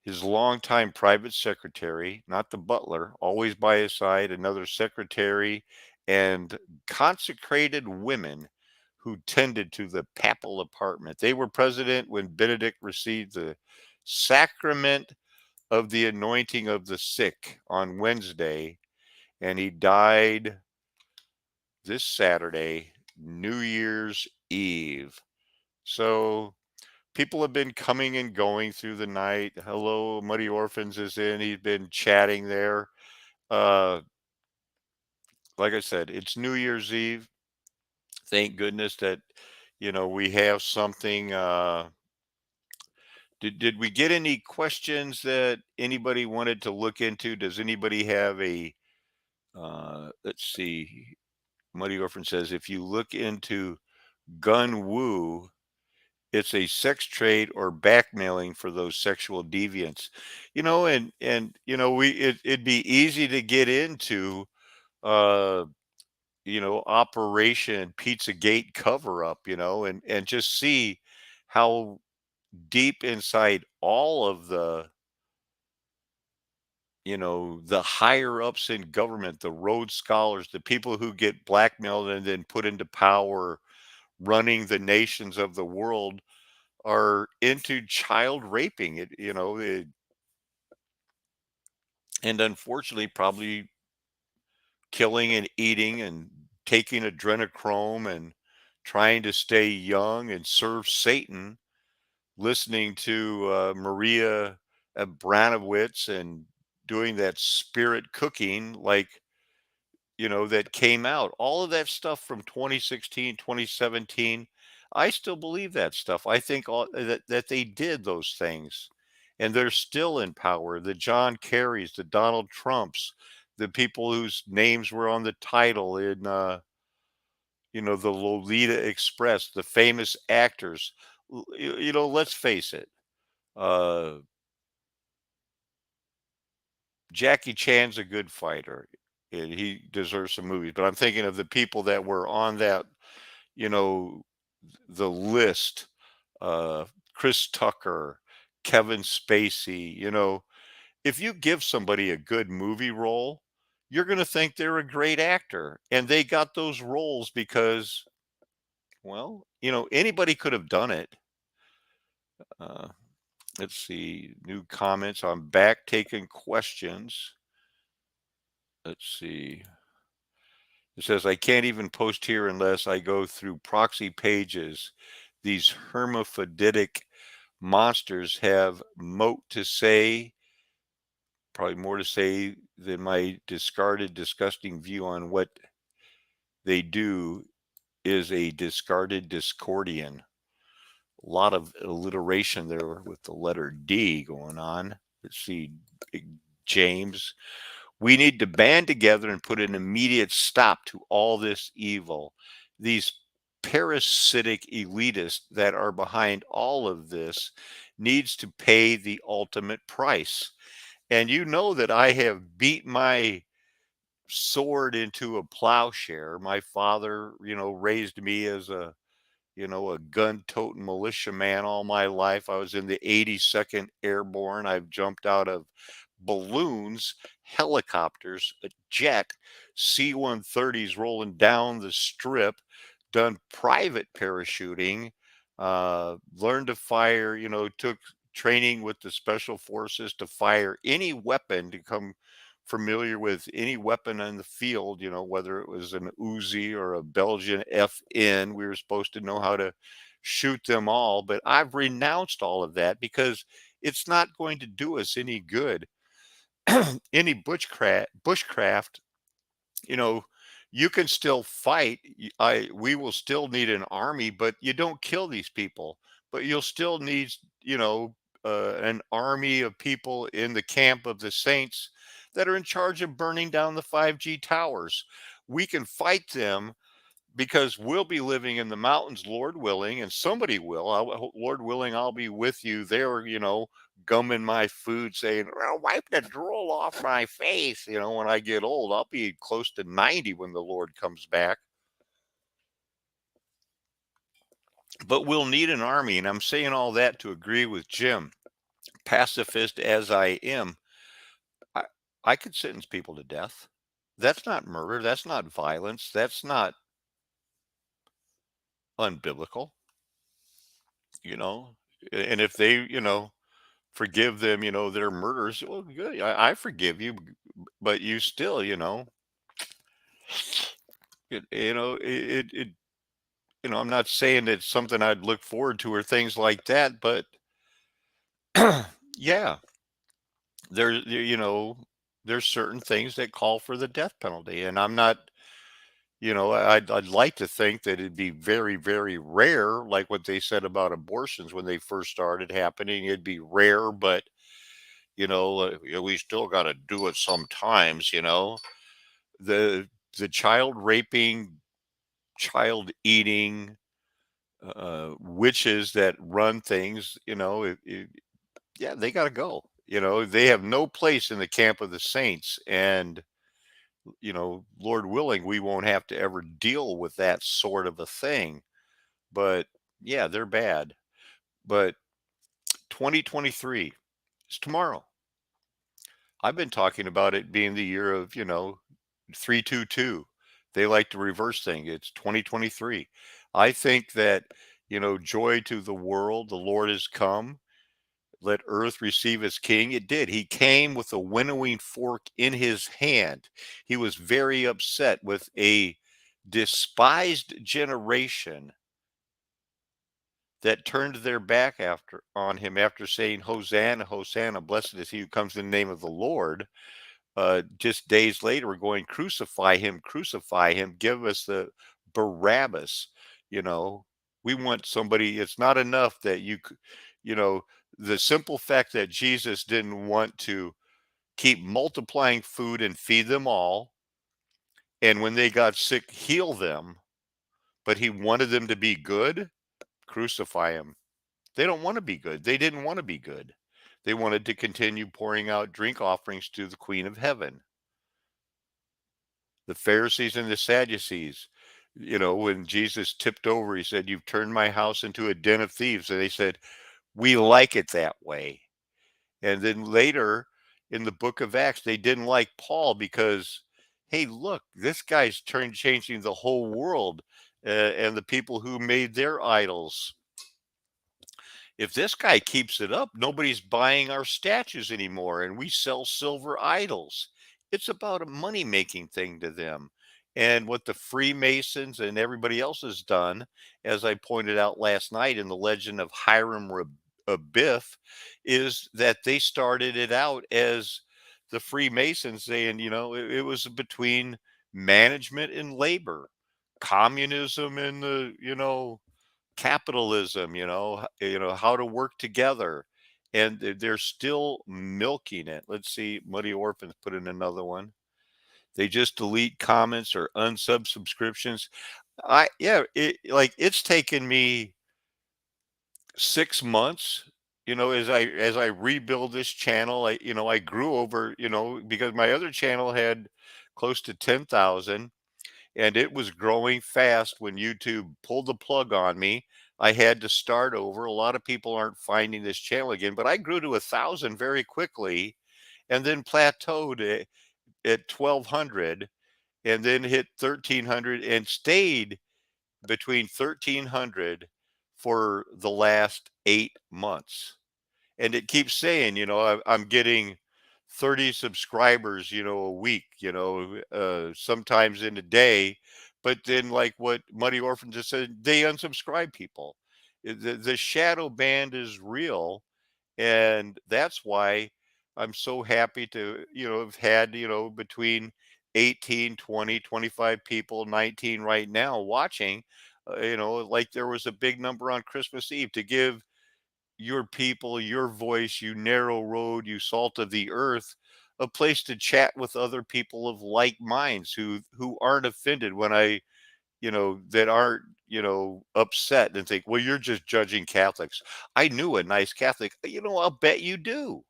his longtime private secretary, not the butler, always by his side, another secretary, and consecrated women who tended to the papal apartment. They were present when Benedict received the sacrament of the anointing of the sick on Wednesday, and he died this Saturday, New Year's Eve. So people have been coming and going through the night. Hello, Muddy Orphans is in. He's been chatting there. Uh, like I said, it's New Year's Eve. Thank goodness that we have something. Did we get any questions that anybody wanted to look into? Does anybody have a? Let's see. Muddy Orphan says if you look into gun woo, it's a sex trade or blackmailing for those sexual deviants. It'd be easy to get into uh Operation Pizzagate cover up, and just see how deep inside all of the higher ups in government, the Rhodes Scholars, the people who get blackmailed and then put into power running the nations of the world are into child raping and unfortunately probably killing and eating and taking adrenochrome and trying to stay young and serve Satan, listening to Maria Abranowitz and doing that spirit cooking like that came out. All of that stuff from 2016, 2017, I still believe that stuff. I think that they did those things and they're still in power. The John Kerrys, the Donald Trumps, the people whose names were on the title in, the Lolita Express, the famous actors. Let's face it. Uh, Jackie Chan's a good fighter, and he deserves some movies. But I'm thinking of the people that were on that, you know, the list. Uh, Chris Tucker, Kevin Spacey. If you give somebody a good movie role, you're going to think they're a great actor, and they got those roles because, well, anybody could have done it. Uh, let's see, new comments. I'm back taking questions. Let's see. It says, I can't even post here unless I go through proxy pages. These hermaphroditic monsters have moat to say, probably more to say than my discarded, disgusting view on what they do is a discarded Discordian. A lot of alliteration there with the letter D going on. Let's see, Big James. We need to band together and put an immediate stop to all this evil. These parasitic elitists that are behind all of this needs to pay the ultimate price. And you know that I have beat my sword into a plowshare. My father, raised me as a gun-toting militiaman all my life. I was in the 82nd Airborne. I've jumped out of balloons, helicopters, a jet, C-130s rolling down the strip, done private parachuting, learned to fire, took training with the special forces to fire any weapon, to come familiar with any weapon in the field, whether it was an Uzi or a Belgian FN. We were supposed to know how to shoot them all, but I've renounced all of that because it's not going to do us any good. Any bushcraft, you know, you can still fight. We will still need an army, but you don't kill these people. But you'll still need, an army of people in the camp of the saints that are in charge of burning down the 5G towers. We can fight them because we'll be living in the mountains, Lord willing, and somebody will. Lord willing, I'll be with you there, gumming my food, saying, well, wipe the drool off my face. When I get old, I'll be close to 90 when the Lord comes back. But we'll need an army. And I'm saying all that to agree with Jim. Pacifist as I am, I, I could sentence people to death. That's not murder. That's not violence. That's not unbiblical, you know. And if they, forgive them, their murders. Well, good. I forgive you, but you still, I'm not saying it's something I'd look forward to or things like that, but yeah, there's certain things that call for the death penalty, and I'm not, I'd like to think that it'd be very, very rare, like what they said about abortions when they first started happening. It'd be rare, but we still got to do it sometimes. The child raping, child eating, witches that run things, yeah, they got to go. They have no place in the camp of the saints, and Lord willing, we won't have to ever deal with that sort of a thing. But yeah, they're bad. But 2023 is tomorrow. I've been talking about it being the year of, 322. They like to reverse thing. It's 2023. I think that, joy to the world, the Lord has come. Let earth receive its king. It did. He came with a winnowing fork in his hand. He was very upset with a despised generation that turned their back after on him after saying, Hosanna, Hosanna, blessed is he who comes in the name of the Lord. Just days later, we're going, crucify him, give us the Barabbas. You know, we want somebody, it's not enough that you know, the simple fact that Jesus didn't want to keep multiplying food and feed them all, and when they got sick, heal them, but he wanted them to be good, crucify him. They don't want to be good. They didn't want to be good. They wanted to continue pouring out drink offerings to the Queen of Heaven. The Pharisees and the Sadducees, when Jesus tipped over, he said, "You've turned my house into a den of thieves." And they said, "We like it that way." And then later in the book of Acts, they didn't like Paul because, hey, look, this guy's changing the whole world, and the people who made their idols. If this guy keeps it up, nobody's buying our statues anymore, and we sell silver idols. It's about a money making thing to them. And what the Freemasons and everybody else has done, as I pointed out last night in the legend of Abiff, is that they started it out as the Freemasons saying, it was between management and labor, communism and capitalism, how to work together. And they're still milking it. Let's see, Muddy Orphans put in another one. They just delete comments or unsub subscriptions. Yeah, it's taken me 6 months, as I rebuild this channel. I grew over, because my other channel had close to 10,000, and it was growing fast when YouTube pulled the plug on me. I had to start over. A lot of people aren't finding this channel again, but I grew to 1,000 very quickly, and then plateaued at 1,200, and then hit 1,300 and stayed between 1,300 for the last 8 months. And it keeps saying, I'm getting 30 subscribers, a week, sometimes in a day. But then, like what Muddy Orphan just said, they unsubscribe people. The shadow band is real. And that's why I'm so happy to, have had, between 18, 20, 25 people, 19 right now watching. Like there was a big number on Christmas Eve to give your people, your voice, you narrow road, you salt of the earth, a place to chat with other people of like minds who aren't offended when that aren't, upset and think, well, you're just judging Catholics. I knew a nice Catholic. I'll bet you do.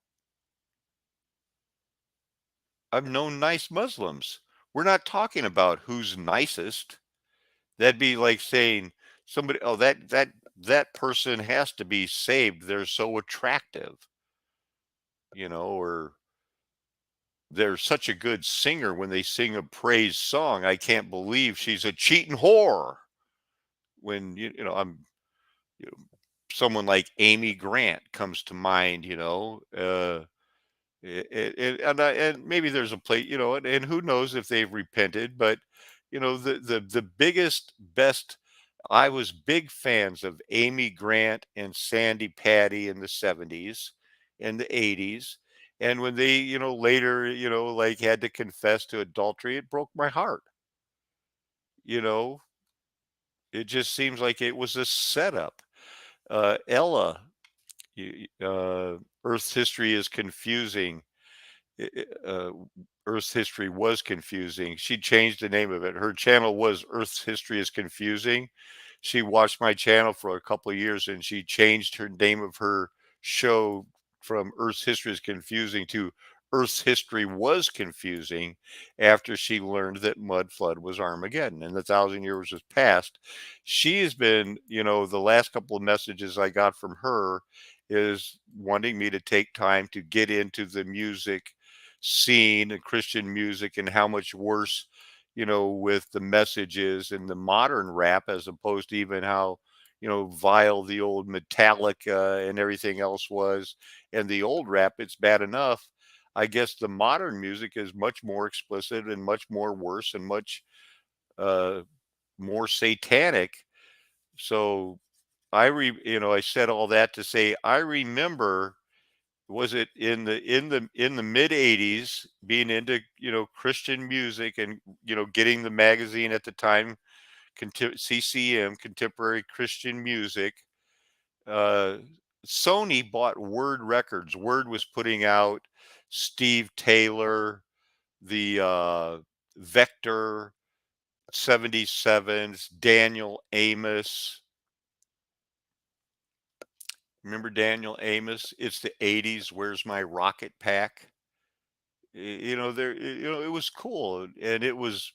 I've known nice Muslims. We're not talking about who's nicest. That'd be like saying somebody, oh, that person has to be saved. They're so attractive, or they're such a good singer when they sing a praise song. I can't believe she's a cheating whore. When you know, someone like Amy Grant comes to mind, and maybe there's a place, and who knows if they've repented, but the biggest, best. I was big fans of Amy Grant and Sandy Patty in the 70s and the 80s. And when they, later, like had to confess to adultery, it broke my heart. You know, it just seems like it was a setup. Ella, Earth's history is confusing. Earth's history was confusing. She changed the name of it. Her channel was Earth's history is confusing. She watched my channel for a couple of years, and she changed her name of her show from Earth's history is confusing to Earth's history was confusing after she learned that mud flood was Armageddon and the 1,000 years was past. She has been, the last couple of messages I got from her is wanting me to take time to get into the music scene and Christian music and how much worse, with the messages and the modern rap as opposed to even how, vile the old Metallica and everything else was. And the old rap, it's bad enough. I guess the modern music is much more explicit and much more worse and much uh, more satanic. So I said all that to say I remember, was it in the mid 80s, being into Christian music and getting the magazine at the time, CCM, Contemporary Christian Music. uh Sony bought Word Records. Word was putting out Steve Taylor, the Vector 77s, Daniel Amos. Remember Daniel Amos? It's the 80s. Where's my rocket pack? It was cool and it was,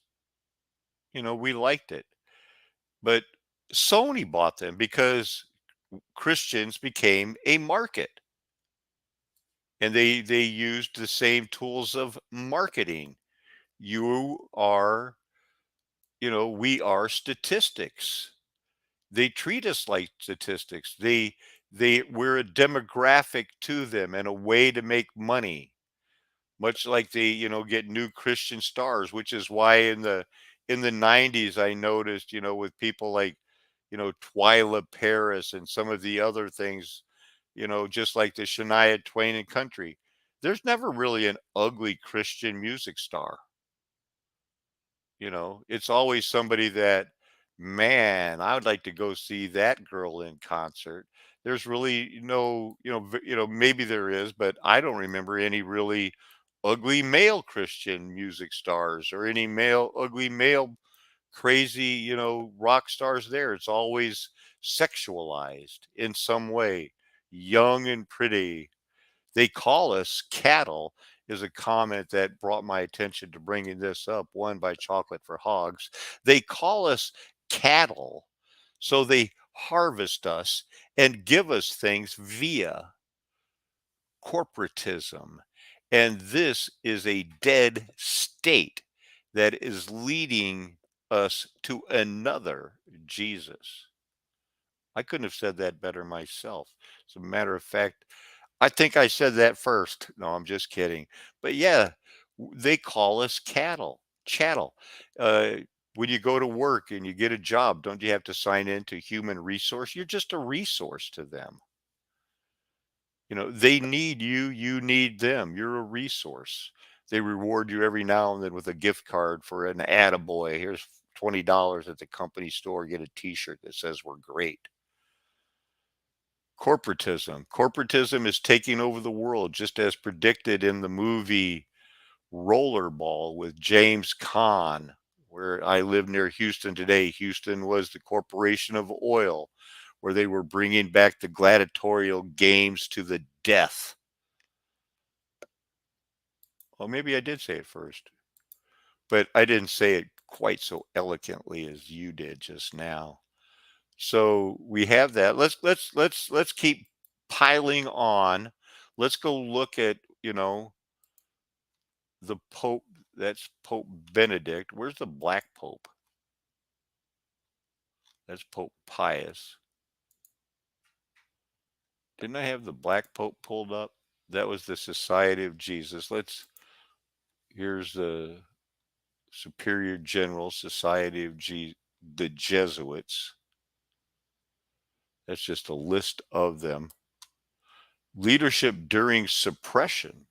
we liked it. But Sony bought them because Christians became a market and they used the same tools of marketing. You are, we are statistics. They treat us like statistics. We're a demographic to them and a way to make money, much like they, get new Christian stars, which is why in the 90s I noticed, with people like, Twyla Paris and some of the other things, just like the Shania Twain and country. There's never really an ugly Christian music star. It's always somebody that, man, I would like to go see that girl in concert. There's really no, maybe there is, but I don't remember any really ugly male Christian music stars or any ugly male crazy, rock stars there. It's always sexualized in some way, young and pretty. They call us cattle is a comment that brought my attention to bringing this up, one by Chocolate for Hogs. They call us cattle, so they harvest us and give us things via corporatism. And this is a dead state that is leading us to another Jesus. I couldn't have said that better myself. As a matter of fact, I think I said that first. No, I'm just kidding. But yeah, they call us cattle, chattel. Uh, when you go to work and you get a job, don't you have to sign into human resource? You're just a resource to them. They need you, you need them. You're a resource. They reward you every now and then with a gift card for an attaboy. Here's $20 at the company store. Get a t-shirt that says we're great. Corporatism. Corporatism is taking over the world, just as predicted in the movie Rollerball with James Caan, where I live near Houston today. Houston was the corporation of oil, where they were bringing back the gladiatorial games to the death. Well, maybe I did say it first, but I didn't say it quite so eloquently as you did just now. So we have that. Let's keep piling on. Let's go look at, the Pope. That's Pope Benedict. Where's the Black Pope? That's Pope Pius. Didn't I have the Black Pope pulled up? That was the Society of Jesus. Here's the Superior General Society of the Jesuits. That's just a list of them. Leadership during suppression.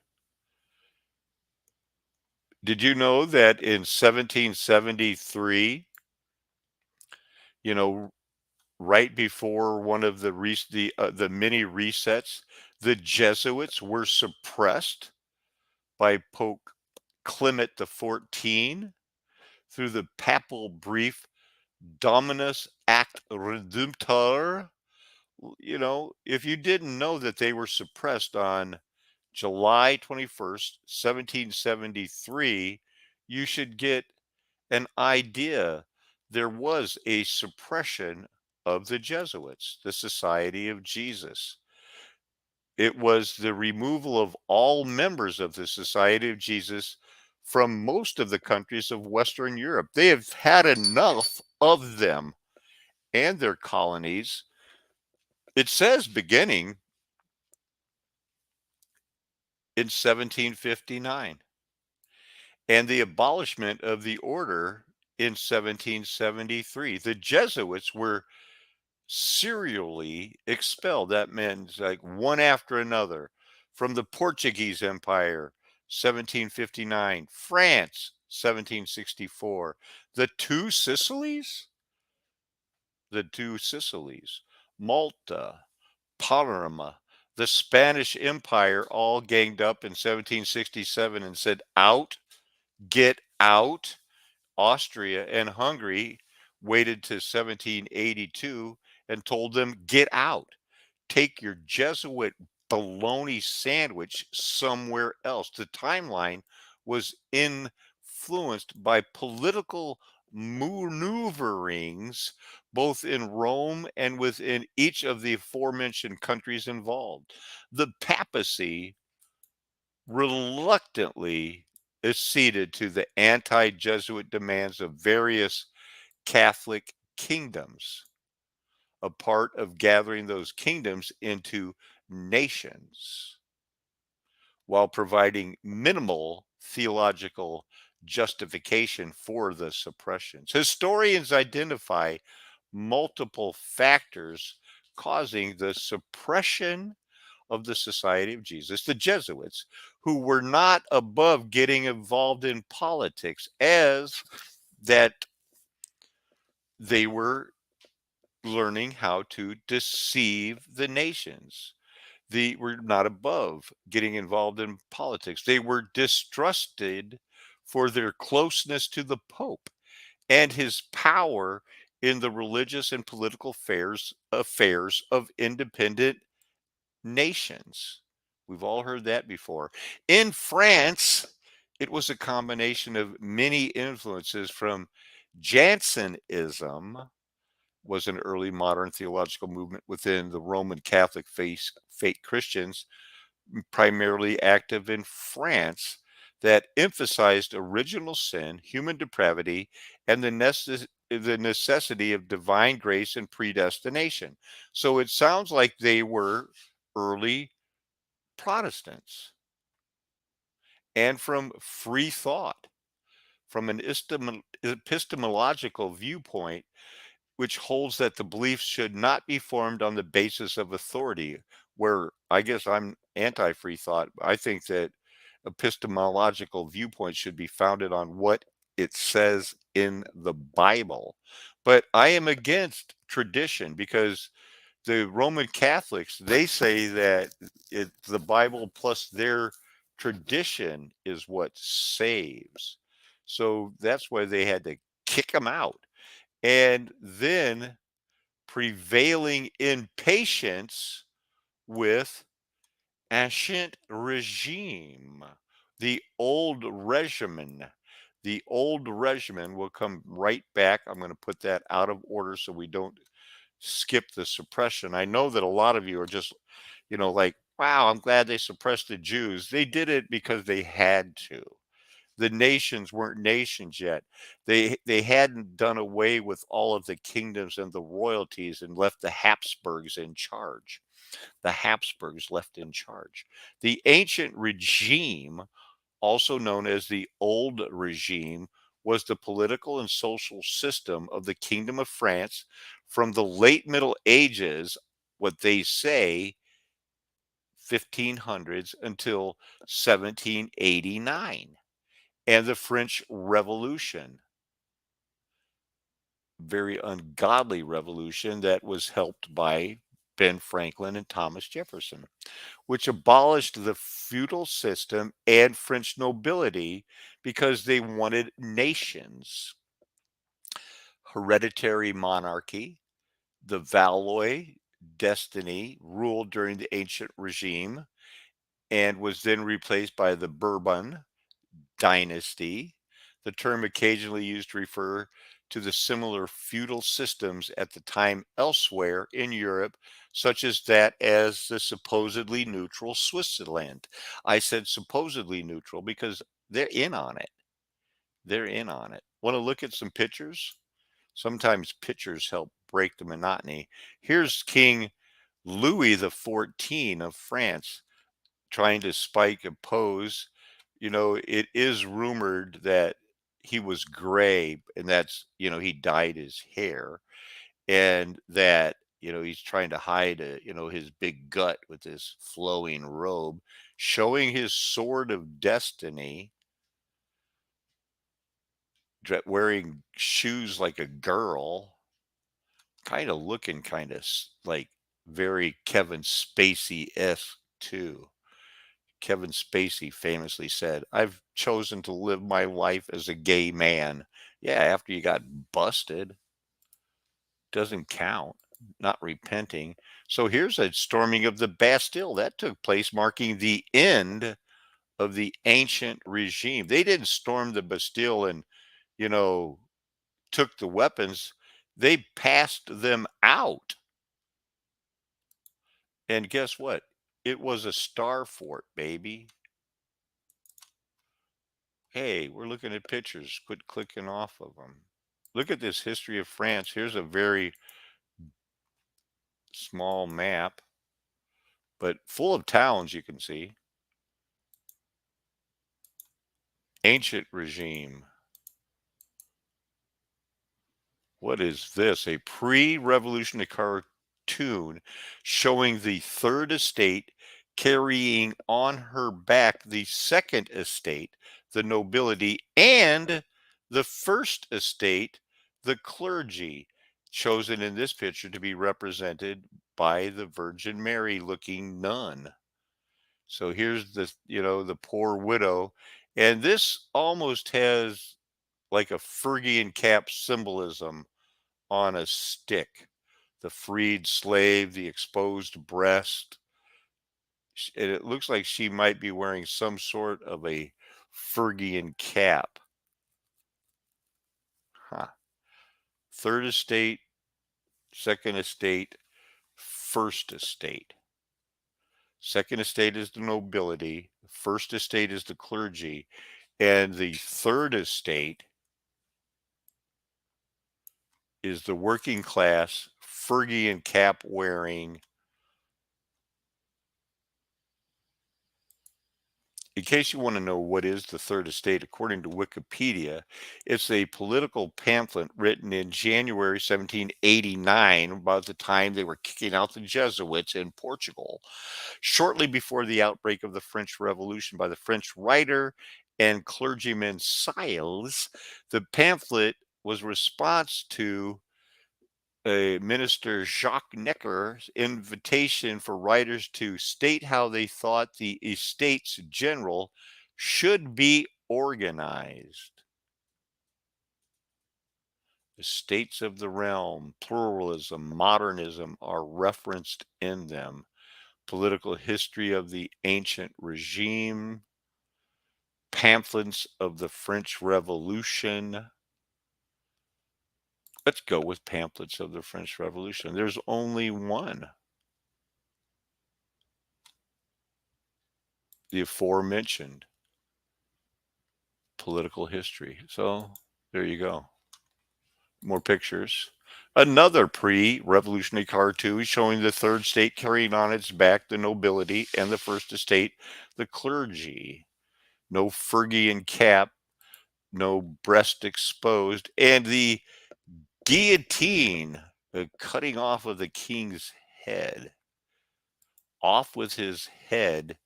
Did you know that in 1773, you know, right before one of the mini resets, the Jesuits were suppressed by Pope Clement XIV through the papal brief Dominus Act Redemptor. If you didn't know that they were suppressed on July 21st, 1773, you should get an idea. There was a suppression of the Jesuits, the Society of Jesus. It was the removal of all members of the Society of Jesus from most of the countries of Western Europe. They have had enough of them and their colonies. It says beginning in 1759 and the abolishment of the order in 1773. The Jesuits were serially expelled. That means like one after another from the Portuguese Empire, 1759, France, 1764, the two Sicilies, Malta, Parma, The Spanish Empire all ganged up in 1767 and said, "Out, get out." Austria and Hungary waited to 1782 and told them, "Get out. Take your Jesuit bologna sandwich somewhere else." The timeline was influenced by political maneuverings both in Rome and within each of the aforementioned countries involved. The papacy reluctantly acceded to the anti Jesuit demands of various Catholic kingdoms, a part of gathering those kingdoms into nations while providing minimal theological justification for the suppressions. Historians identify multiple factors causing the suppression of the Society of Jesus, the Jesuits, who were not above getting involved in politics, as that they were learning how to deceive the nations. They were not above getting involved in politics. They were distrusted for their closeness to the Pope and his power in the religious and political affairs of independent nations. We've all heard that before. In France, it was a combination of many influences from Jansenism was an early modern theological movement within the Roman Catholic faith Christians, primarily active in France, that emphasized original sin, human depravity, and the necessity of divine grace and predestination. So it sounds like they were early Protestants, and from free thought, from an epistemological viewpoint, which holds that the beliefs should not be formed on the basis of authority. Where I guess I'm anti free thought. I think that epistemological viewpoints should be founded on what it says in the Bible. But I am against tradition because the Roman Catholics, they say that the Bible plus their tradition is what saves. So that's why they had to kick them out. And then prevailing impatience with ancient regime, the old regimen. The old regimen will come right back. I'm going to put that out of order so we don't skip the suppression. I know that a lot of you are just, like, wow, I'm glad they suppressed the Jews. They did it because they had to. The nations weren't nations yet. They hadn't done away with all of the kingdoms and the royalties and left the Habsburgs in charge. The Habsburgs left in charge. The ancient regime, also known as the old regime, was the political and social system of the Kingdom of France from the late Middle Ages, what they say 1500s until 1789, and the French Revolution, very ungodly revolution that was helped by Ben Franklin and Thomas Jefferson, which abolished the feudal system and French nobility because they wanted nations. Hereditary monarchy, the Valois destiny ruled during the ancient regime and was then replaced by the Bourbon dynasty. The term occasionally used to refer to the similar feudal systems at the time elsewhere in Europe, such as that as the supposedly neutral Switzerland. I said supposedly neutral because they're in on it. They're in on it. Want to look at some pictures? Sometimes pictures help break the monotony. Here's King Louis the 14 of France trying to spike a pose. It is rumored that he was gray and that's, he dyed his hair, and that, he's trying to hide, his big gut with this flowing robe, showing his sword of destiny, wearing shoes like a girl, kind of looking kind of like very Kevin Spacey-esque too. Kevin Spacey famously said, "I've chosen to live my life as a gay man." Yeah, after you got busted, doesn't count, not repenting. So here's a storming of the Bastille that took place, marking the end of the ancient regime. They didn't storm the Bastille and, you know, took the weapons. They passed them out. And guess what? It was a star fort, baby. Hey, we're looking at pictures. Quit clicking off of them. Look at this history of France. Here's a very small map, but full of towns you can see. Ancient regime. What is this? A pre-revolutionary cartoon showing the third estate carrying on her back the second estate, the nobility, and the first estate, the clergy, chosen in this picture to be represented by the Virgin Mary looking nun. So here's the, the poor widow. And this almost has like a Phrygian cap symbolism on a stick. The freed slave, the exposed breast. And it looks like she might be wearing some sort of a Phrygian cap. Huh. Third estate, second estate, first estate. Second estate is the nobility, first estate is the clergy, and the third estate is the working class, Phrygian cap wearing. In case you want to know what is the Third Estate, according to Wikipedia, it's a political pamphlet written in January 1789, about the time they were kicking out the Jesuits in Portugal, shortly before the outbreak of the French Revolution, by the French writer and clergyman Siles. The pamphlet was a response to Minister Jacques Necker's invitation for writers to state how they thought the Estates General should be organized. The states of the realm, pluralism, modernism are referenced in them. Political history of the ancient regime, pamphlets of the French Revolution. Let's go with pamphlets of the French Revolution. There's only one. The aforementioned political history. So there you go. More pictures. Another pre-revolutionary cartoon showing the third state carrying on its back the nobility and the first estate, the clergy. No Phrygian cap, no breast exposed, and the guillotine, the cutting off of the king's head. Off with his head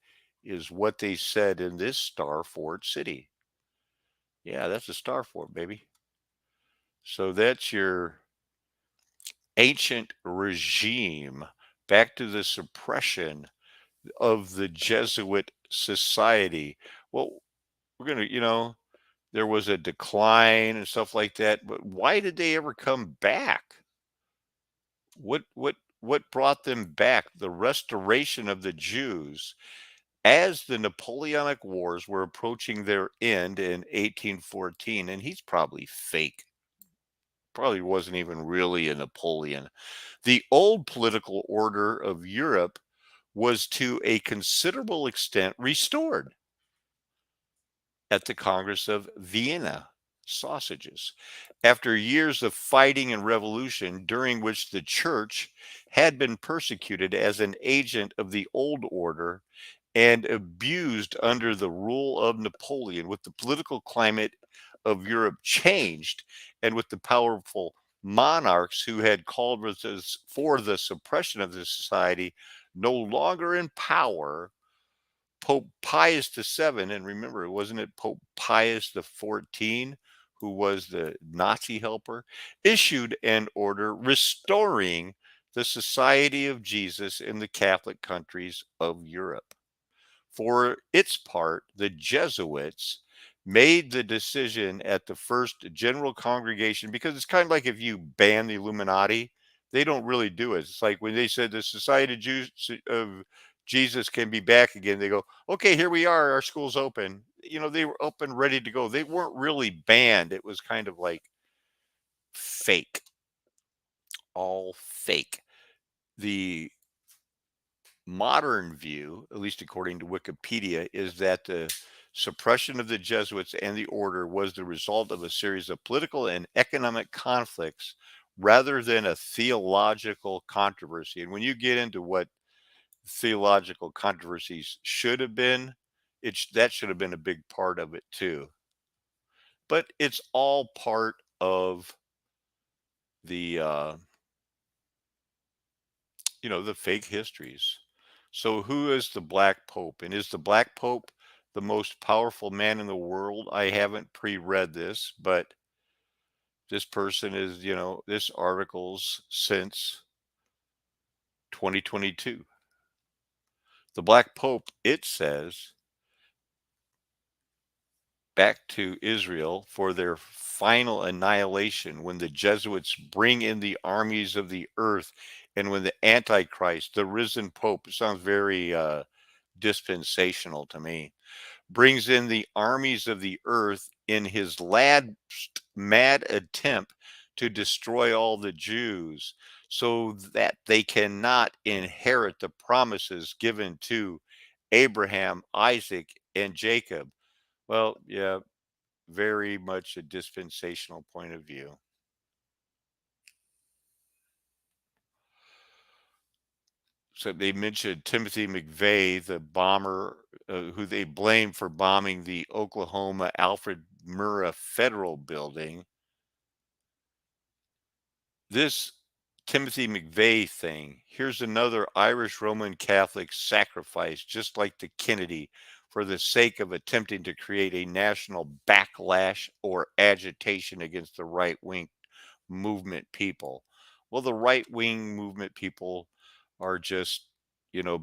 is what they said in this Star Fort city. Yeah, that's a Star Fort, baby. So that's your ancient regime, back to the suppression of the Jesuit society. Well, we're going to, there was a decline and stuff like that, but why did they ever come back? What brought them back? The restoration of the Jews as the Napoleonic Wars were approaching their end in 1814, and he's probably fake. Probably wasn't even really a Napoleon. The old political order of Europe was to a considerable extent restored at the Congress of Vienna sausages. After years of fighting and revolution, during which the church had been persecuted as an agent of the old order and abused under the rule of Napoleon, with the political climate of Europe changed, and with the powerful monarchs who had called for the suppression of the society no longer in power, Pope Pius VII, and remember, wasn't it Pope Pius XIV who was the Nazi helper, issued an order restoring the Society of Jesus in the Catholic countries of Europe. For its part, the Jesuits made the decision at the first general congregation because it's kind of like if you ban the Illuminati, they don't really do it. It's like when they said the Society of of Jesus can be back again, they go, okay, here we are, our school's open. You know, they were up and ready to go. They weren't really banned. It was kind of like fake, all fake. The modern view, at least according to Wikipedia, is that the suppression of the Jesuits and the order was the result of a series of political and economic conflicts rather than a theological controversy. And when you get into what theological controversies should have been, that should have been a big part of it too. But it's all part of the the fake histories. So who is the Black Pope? And is the Black Pope the most powerful man in the world? I haven't pre-read this, but this person is, this article's since 2022. The Black Pope, it says, back to Israel for their final annihilation when the Jesuits bring in the armies of the earth and when the Antichrist, the risen Pope, sounds very dispensational to me, brings in the armies of the earth in his mad attempt to destroy all the Jews so that they cannot inherit the promises given to Abraham, Isaac, and Jacob. Well, yeah, very much a dispensational point of view. So they mentioned Timothy McVeigh, the bomber who they blame for bombing the Oklahoma Alfred Murrah Federal Building. This Timothy McVeigh thing, here's another Irish Roman Catholic sacrifice, just like the Kennedy, for the sake of attempting to create a national backlash or agitation against the right wing movement people. Well, the right wing movement people are just,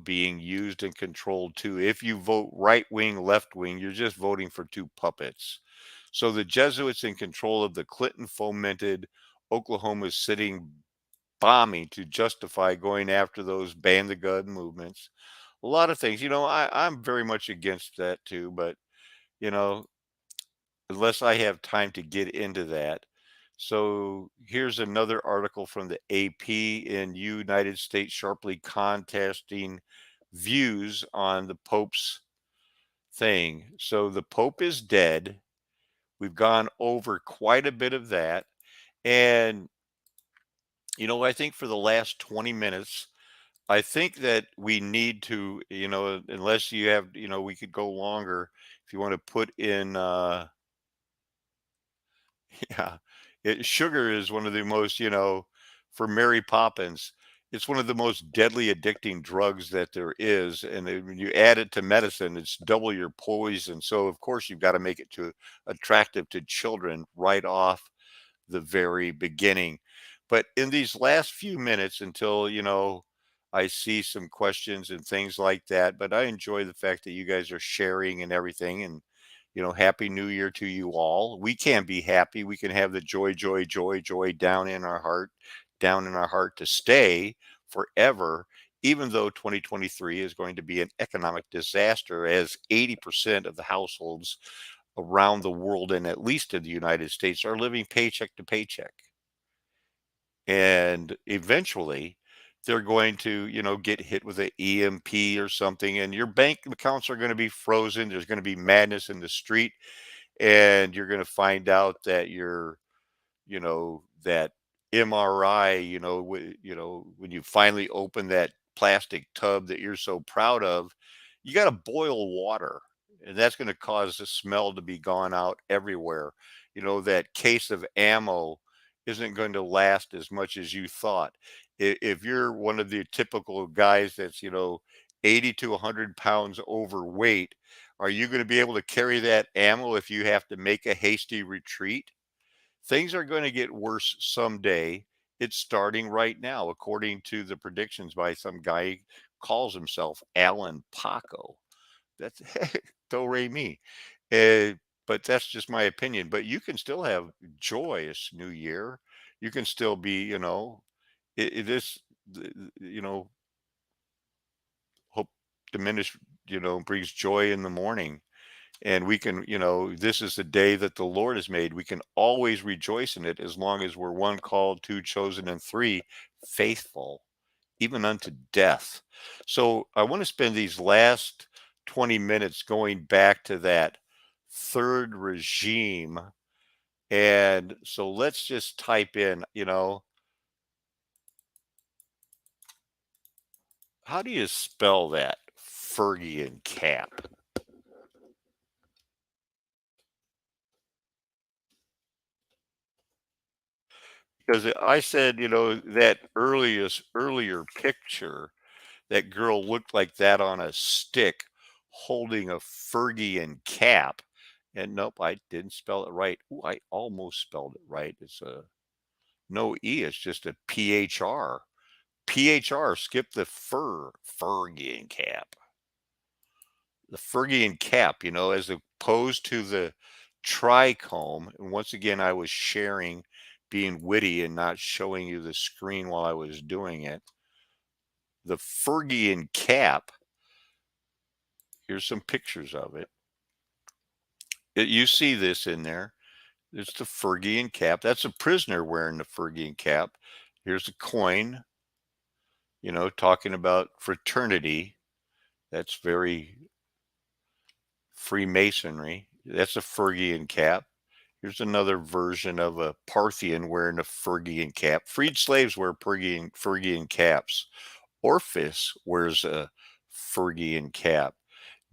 being used and controlled too. If you vote right wing, left wing, you're just voting for two puppets. So the Jesuits in control of the Clinton fomented Oklahoma sitting bombing to justify going after those ban the gun movements. A lot of things, I'm very much against that too, but you know, unless I have time to get into that. So here's another article from the AP in United States sharply contesting views on the Pope's thing. So the Pope is dead. We've gone over quite a bit of that. And, I think for the last 20 minutes, I think that we need to, unless you have, we could go longer if you want to put in, yeah, sugar is one of the most, for Mary Poppins, it's one of the most deadly addicting drugs that there is. And then when you add it to medicine, it's double your poison. So, of course, you've got to make it to attractive to children right off the very beginning. But in these last few minutes until, I see some questions and things like that, but I enjoy the fact that you guys are sharing and everything. And, happy new year to you all. We can be happy. We can have the joy, joy, joy, joy down in our heart to stay forever, even though 2023 is going to be an economic disaster as 80% of the households around the world and at least in the United States are living paycheck to paycheck. And eventually they're going to, get hit with an EMP or something, and your bank accounts are going to be frozen. There's going to be madness in the street, and you're going to find out that that MRI, when you finally open that plastic tub that you're so proud of, you got to boil water. And that's going to cause the smell to be gone out everywhere. That case of ammo isn't going to last as much as you thought. If you're one of the typical guys that's, 80 to 100 pounds overweight, are you going to be able to carry that ammo if you have to make a hasty retreat? Things are going to get worse someday It's starting right now, according to the predictions by some guy calls himself Alan Paco. That's do re mi. Uh, but that's just my opinion. But you can still have joyous New Year. You can still be, it is, hope diminish, brings joy in the morning. And we can, this is the day that the Lord has made. We can always rejoice in it as long as we're one called, two chosen, and three faithful, even unto death. So I want to spend these last 20 minutes going back to that third regime. And so let's just type in, how do you spell that? Fergie and Cap. Because I said, that earlier picture, that girl looked like that on a stick holding a Fergie and Cap. And nope, I didn't spell it right. Ooh, I almost spelled it right. It's a no E, it's just a PHR. PHR, skip the Fergie and Cap. The Fergie and Cap, as opposed to the trichome. And once again, I was sharing being witty and not showing you the screen while I was doing it. The Fergie and Cap, here's some pictures of it. You see this in there. It's the Fergie and Cap. That's a prisoner wearing the Fergie and Cap. Here's a coin, talking about fraternity. That's very Freemasonry. That's a Fergie cap. Here's another version of a Parthian wearing a Fergie cap. Freed slaves wear Fergie caps. Orpheus wears a Fergie cap.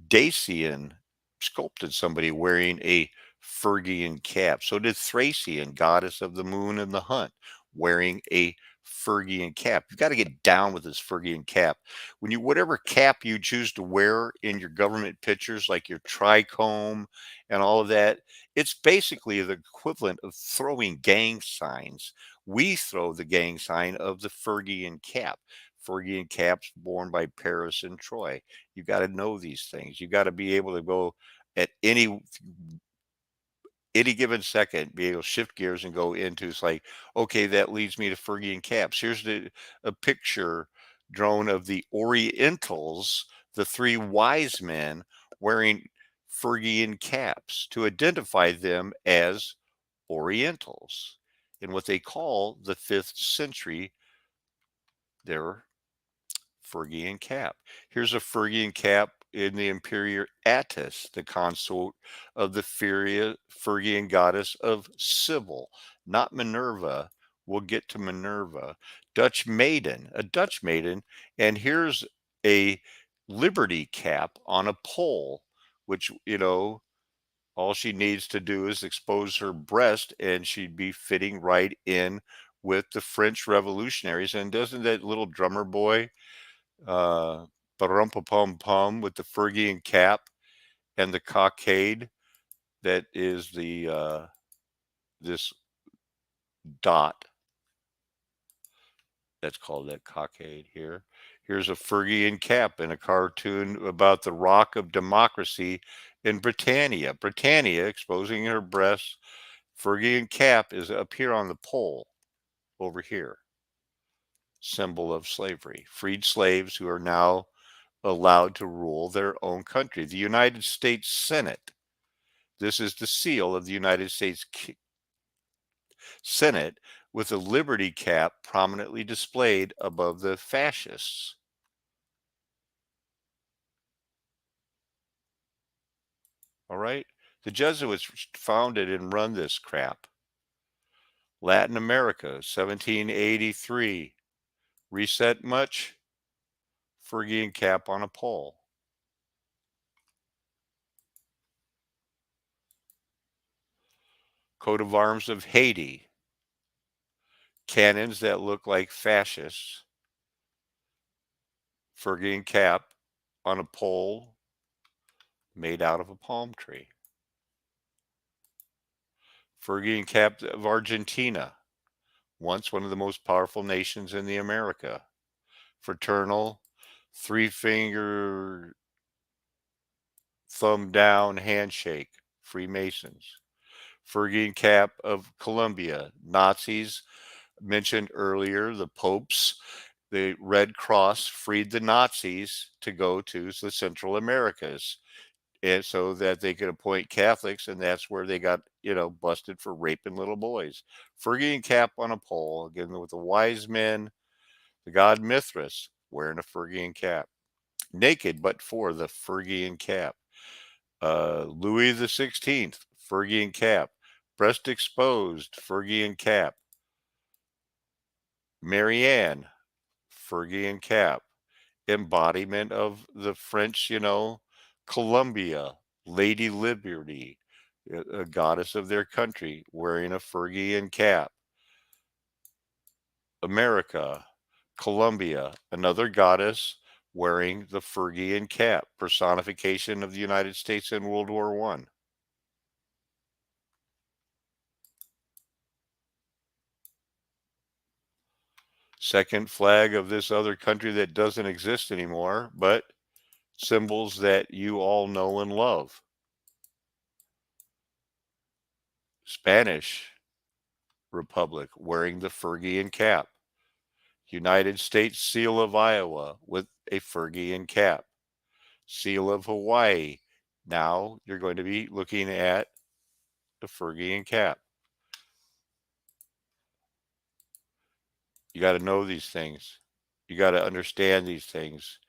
Dacian sculpted somebody wearing a Phrygian cap. So did Thracian, goddess of the moon and the hunt, wearing a Phrygian cap. You've got to get down with this Phrygian cap. When you whatever cap you choose to wear in your government pictures, like your trichome and all of that, it's basically the equivalent of throwing gang signs. We throw the gang sign of the Phrygian cap. Phrygian caps worn by Paris and Troy. You got to know these things. You got to be able to go at any given second, be able to shift gears and go into it's like, okay, that leads me to Phrygian caps. Here's a picture drawn of the Orientals, the three wise men wearing Phrygian caps to identify them as Orientals in what they call the 5th century. Their Phrygian cap. Here's a Phrygian cap in the Imperial Attis, the consort of the Phrygian goddess of Civil, not Minerva. We'll get to Minerva. Dutch maiden, a Dutch maiden. And here's a Liberty cap on a pole, which, all she needs to do is expose her breast and she'd be fitting right in with the French revolutionaries. And doesn't that little drummer boy uh, pum pum with the Phrygian cap and the cockade that is the this dot that's called that cockade here. Here's a Phrygian cap in a cartoon about the rock of democracy in Britannia. Britannia exposing her breasts. Phrygian cap is up here on the pole over here. Symbol of slavery. Freed slaves who are now allowed to rule their own country. The United States Senate. This is the seal of the United States Senate with a liberty cap prominently displayed above the fascists. All right. The Jesuits founded and run this crap. Latin America, 1783. Reset much? Phrygian cap on a pole. Coat of arms of Haiti. Cannons that look like fascists. Phrygian cap on a pole made out of a palm tree. Phrygian cap of Argentina. once one of the most powerful nations in the America. Fraternal, three finger thumb down handshake, Freemasons. Phrygian cap of Colombia, Nazis mentioned earlier, the popes, the Red Cross freed the Nazis to go to the Central Americas, and so that they could appoint Catholics, and that's where they got, busted for raping little boys. Phrygian cap on a pole, again with the wise men, the god Mithras wearing a Phrygian cap, naked but for the Phrygian cap. Louis the 16th, Phrygian cap, breast exposed, Phrygian cap. Marianne, Phrygian cap, embodiment of the French, Columbia, Lady Liberty, a goddess of their country, wearing a Phrygian cap. America, Columbia, another goddess wearing the Phrygian cap, personification of the United States in World War I. Second flag of this other country that doesn't exist anymore, but symbols that you all know and love. Spanish Republic wearing the Phrygian cap. United States seal of Iowa with a Phrygian cap. Seal of Hawaii. Now you're going to be looking at the Phrygian cap. You got to know these things. You got to understand these things.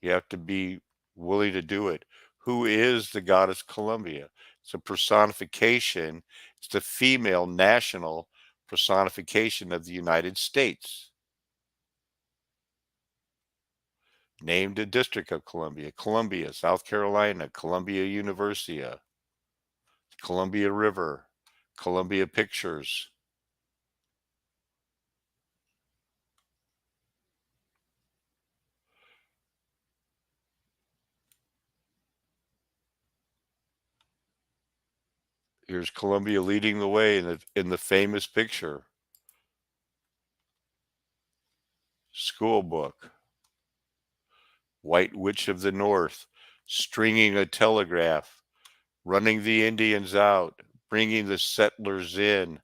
You have to be willing to do it. Who is the goddess Columbia? It's a personification. It's the female national personification of the United States. Named a district of Columbia, Columbia, South Carolina, Columbia University, Columbia River, Columbia Pictures. Here's Columbia leading the way in the famous picture. School book. White Witch of the North, stringing a telegraph, running the Indians out, bringing the settlers in,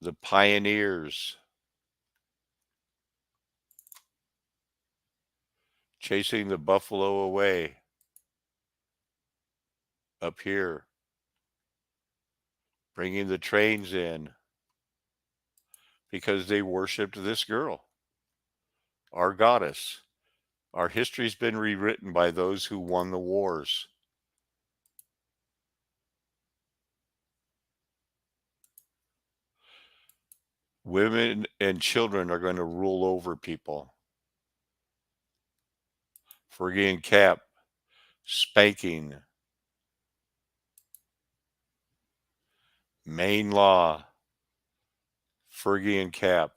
the pioneers, chasing the buffalo away up here, bringing the trains in because they worshiped this girl, our goddess. Our history's been rewritten by those who won the wars. Women and children are going to rule over people. Phrygian cap, spanking, Maine law, Phrygian cap.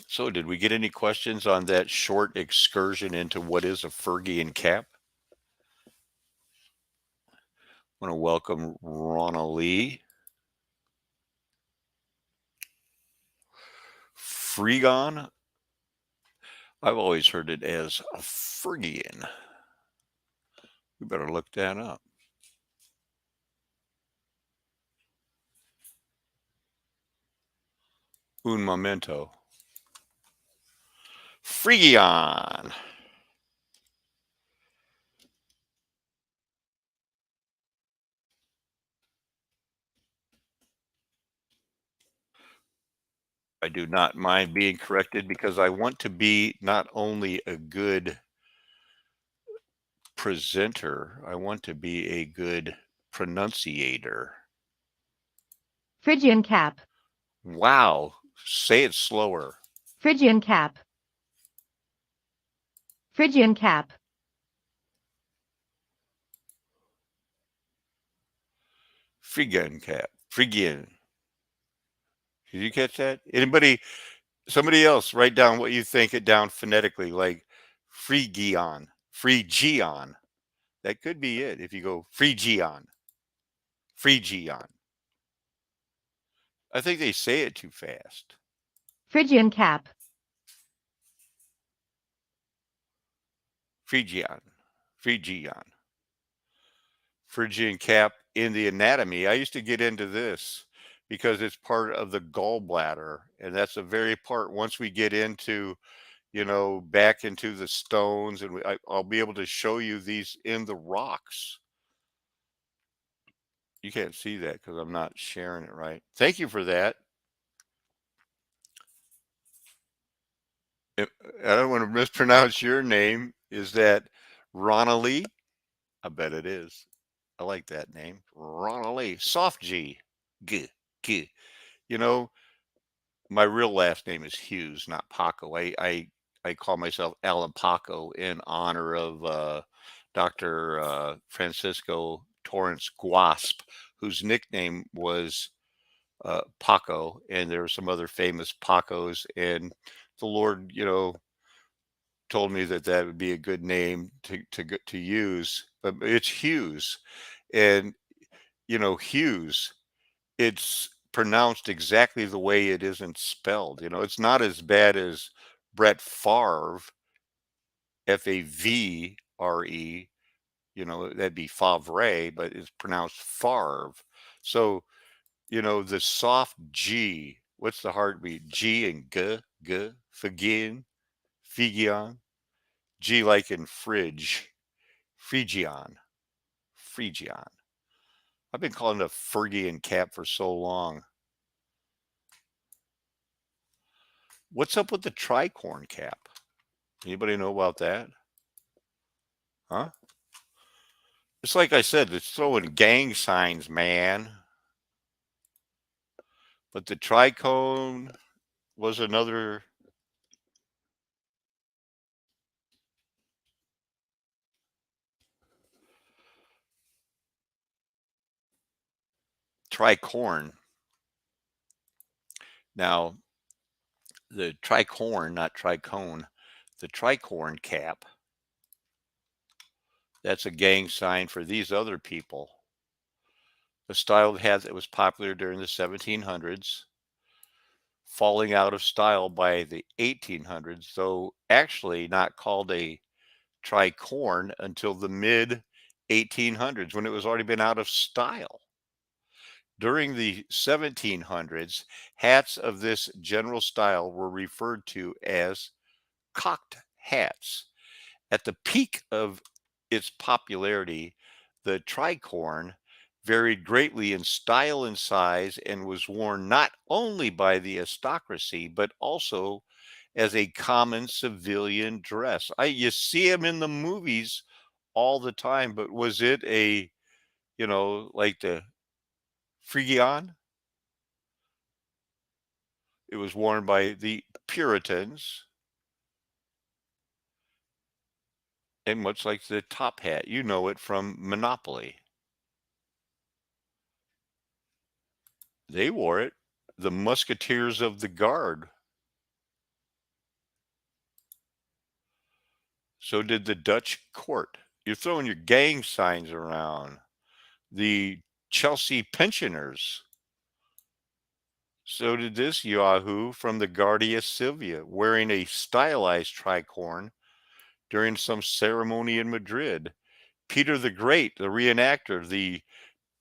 So, did we get any questions on that short excursion into what is a Phrygian cap? I want to welcome Ronna Lee. Phrygon? I've always heard it as a Phrygian. We better look that up. Un momento. Phrygian. I do not mind being corrected because I want to be not only a good presenter, I want to be a good pronunciator. Phrygian cap. Wow. Say it slower. Phrygian cap. Phrygian cap. Phrygian cap. Phrygian. Did you catch that? Anybody, somebody else, write down what you think it down phonetically, like Phrygian. Phrygian. That could be it if you go Phrygian. Phrygian. I think they say it too fast. Phrygian cap. Phrygian. Phrygian. Phrygian cap in the anatomy. I used to get into this because it's part of the gallbladder. And that's a very part once we get into, back into the stones, and I'll be able to show you these in the rocks. You can't see that because I'm not sharing it right. Thank you for that. I don't want to mispronounce your name. Is that Ronali? I bet it is. I like that name. Ronali. Soft G. G. G. You know, my real last name is Hughes, not Paco. I call myself Alan Paco in honor of Dr. Francisco Torrance Guasp, whose nickname was Paco, and there are some other famous Pacos. And the Lord, told me that that would be a good name to use. But it's Hughes, and Hughes. It's pronounced exactly the way it isn't spelled. It's not as bad as Brett Favre, Favre. That'd be Favre, but it's pronounced Favre. So the soft G. What's the heartbeat? G and G, Phrygian, Phrygian, G like in fridge, Phrygian, Phrygian. I've been calling it a Phrygian cap for so long. What's up with the tricorn cap? Anybody know about that? Huh? It's like I said, it's throwing gang signs, man. But the tricone was another tricorn. Now, the tricorn, not tricone, the tricorn cap, that's a gang sign for these other people. A style that was popular during the 1700s, falling out of style by the 1800s, though actually not called a tricorn until the mid 1800s when it was already been out of style. During the 1700s, hats of this general style were referred to as cocked hats. At the peak of its popularity, the tricorn varied greatly in style and size and was worn not only by the aristocracy but also as a common civilian dress. You see them in the movies all the time, but was it like the Phrygian? It was worn by the Puritans, and much like the top hat, you know it from Monopoly. They wore it. The Musketeers of the Guard. So did the Dutch court. You're throwing your gang signs around. The Chelsea pensioners. So did this Yahoo from the Guardia Silvia, wearing a stylized tricorn during some ceremony in Madrid. Peter the Great, the reenactor,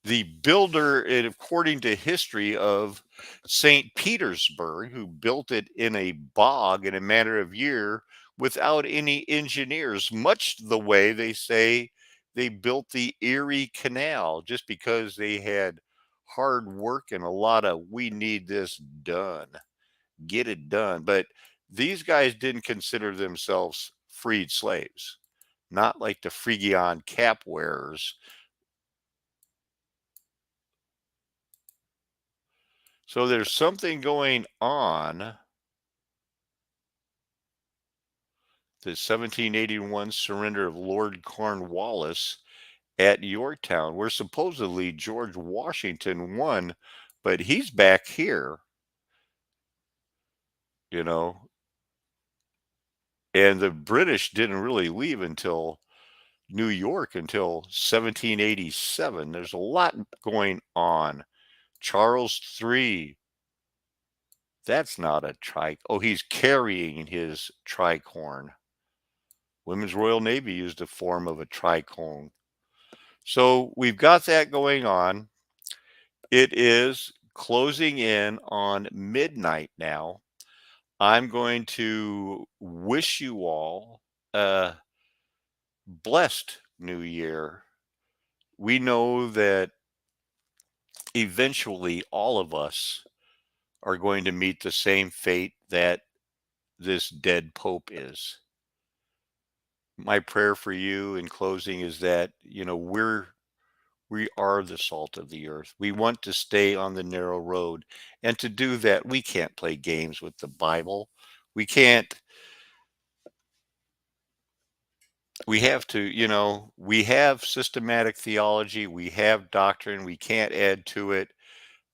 the builder, according to history, of St. Petersburg, who built it in a bog in a matter of year without any engineers, much the way they say they built the Erie Canal, just because they had hard work and a lot of, we need this done, get it done. But these guys didn't consider themselves freed slaves, not like the Phrygian cap wearers. So there's something going on. The 1781 surrender of Lord Cornwallis at Yorktown, where supposedly George Washington won, but he's back here, you know, and the British didn't really leave until New York until 1787. There's a lot going on. Charles III, that's not a oh, he's carrying his tricorn. Women's Royal Navy used a form of a tricorn. So we've got that going on. It is closing in on midnight now. I'm going to wish you all a blessed new year. We know that eventually all of us are going to meet the same fate that this dead Pope is. My prayer for you in closing is that, we are the salt of the earth. We want to stay on the narrow road. And to do that, we can't play games with the Bible. We can't, we have to, we have systematic theology, we have doctrine, we can't add to it.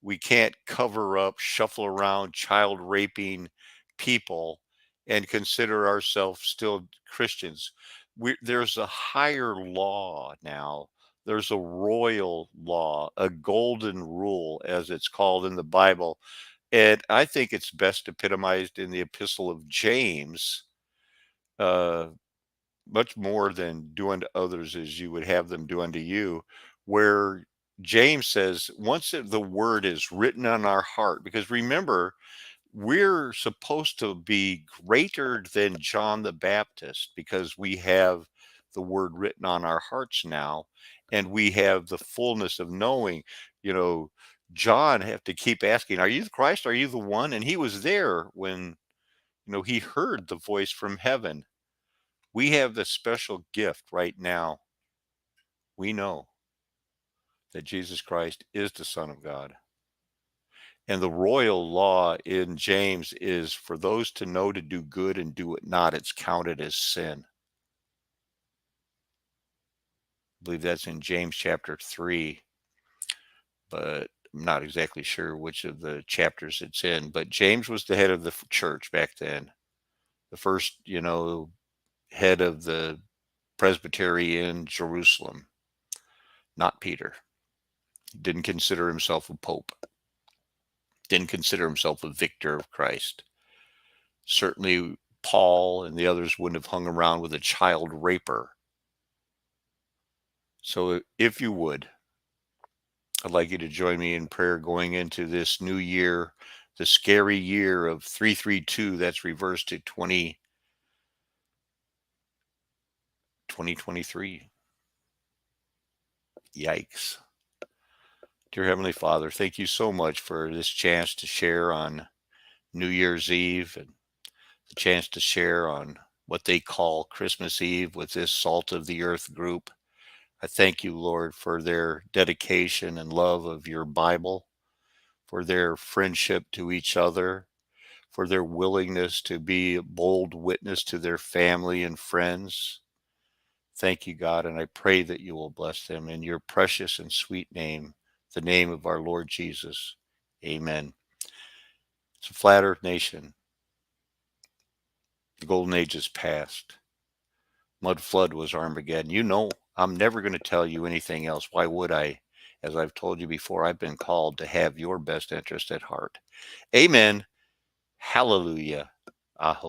We can't cover up, shuffle around child raping people and consider ourselves still Christians. There's a higher law now. There's a royal law, a golden rule, as it's called in the Bible. And I think it's best epitomized in the Epistle of James, uh, much more than do unto others as you would have them do unto you, where James says, once the word is written on our heart, because remember, we're supposed to be greater than John the Baptist because we have the word written on our hearts now, and we have the fullness of knowing. You know, John have to keep asking, "Are you the Christ? Are you the one?" And he was there when he heard the voice from heaven. We have the special gift right now. We know that Jesus Christ is the Son of God. And the royal law in James is for those to know to do good and do it not, it's counted as sin. I believe that's in James chapter 3, but I'm not exactly sure which of the chapters it's in. But James was the head of the church back then, the first, head of the presbytery in Jerusalem, not Peter. He didn't consider himself a pope, didn't consider himself a victor of Christ. Certainly, Paul and the others wouldn't have hung around with a child raper. So, if you would, I'd like you to join me in prayer going into this new year, the scary year of 332 that's reversed to 2023. Yikes. Dear Heavenly Father, thank you so much for this chance to share on New Year's Eve and the chance to share on what they call Christmas Eve with this Salt of the Earth group. I thank you, Lord, for their dedication and love of your Bible, for their friendship to each other, for their willingness to be a bold witness to their family and friends. Thank you, God, and I pray that you will bless them in your precious and sweet name, the name of our Lord Jesus. Amen. It's a flat earth nation. The golden age is past. Mud flood was Armageddon. I'm never going to tell you anything else. Why would I? As I've told you before, I've been called to have your best interest at heart. Amen. Hallelujah. Aho.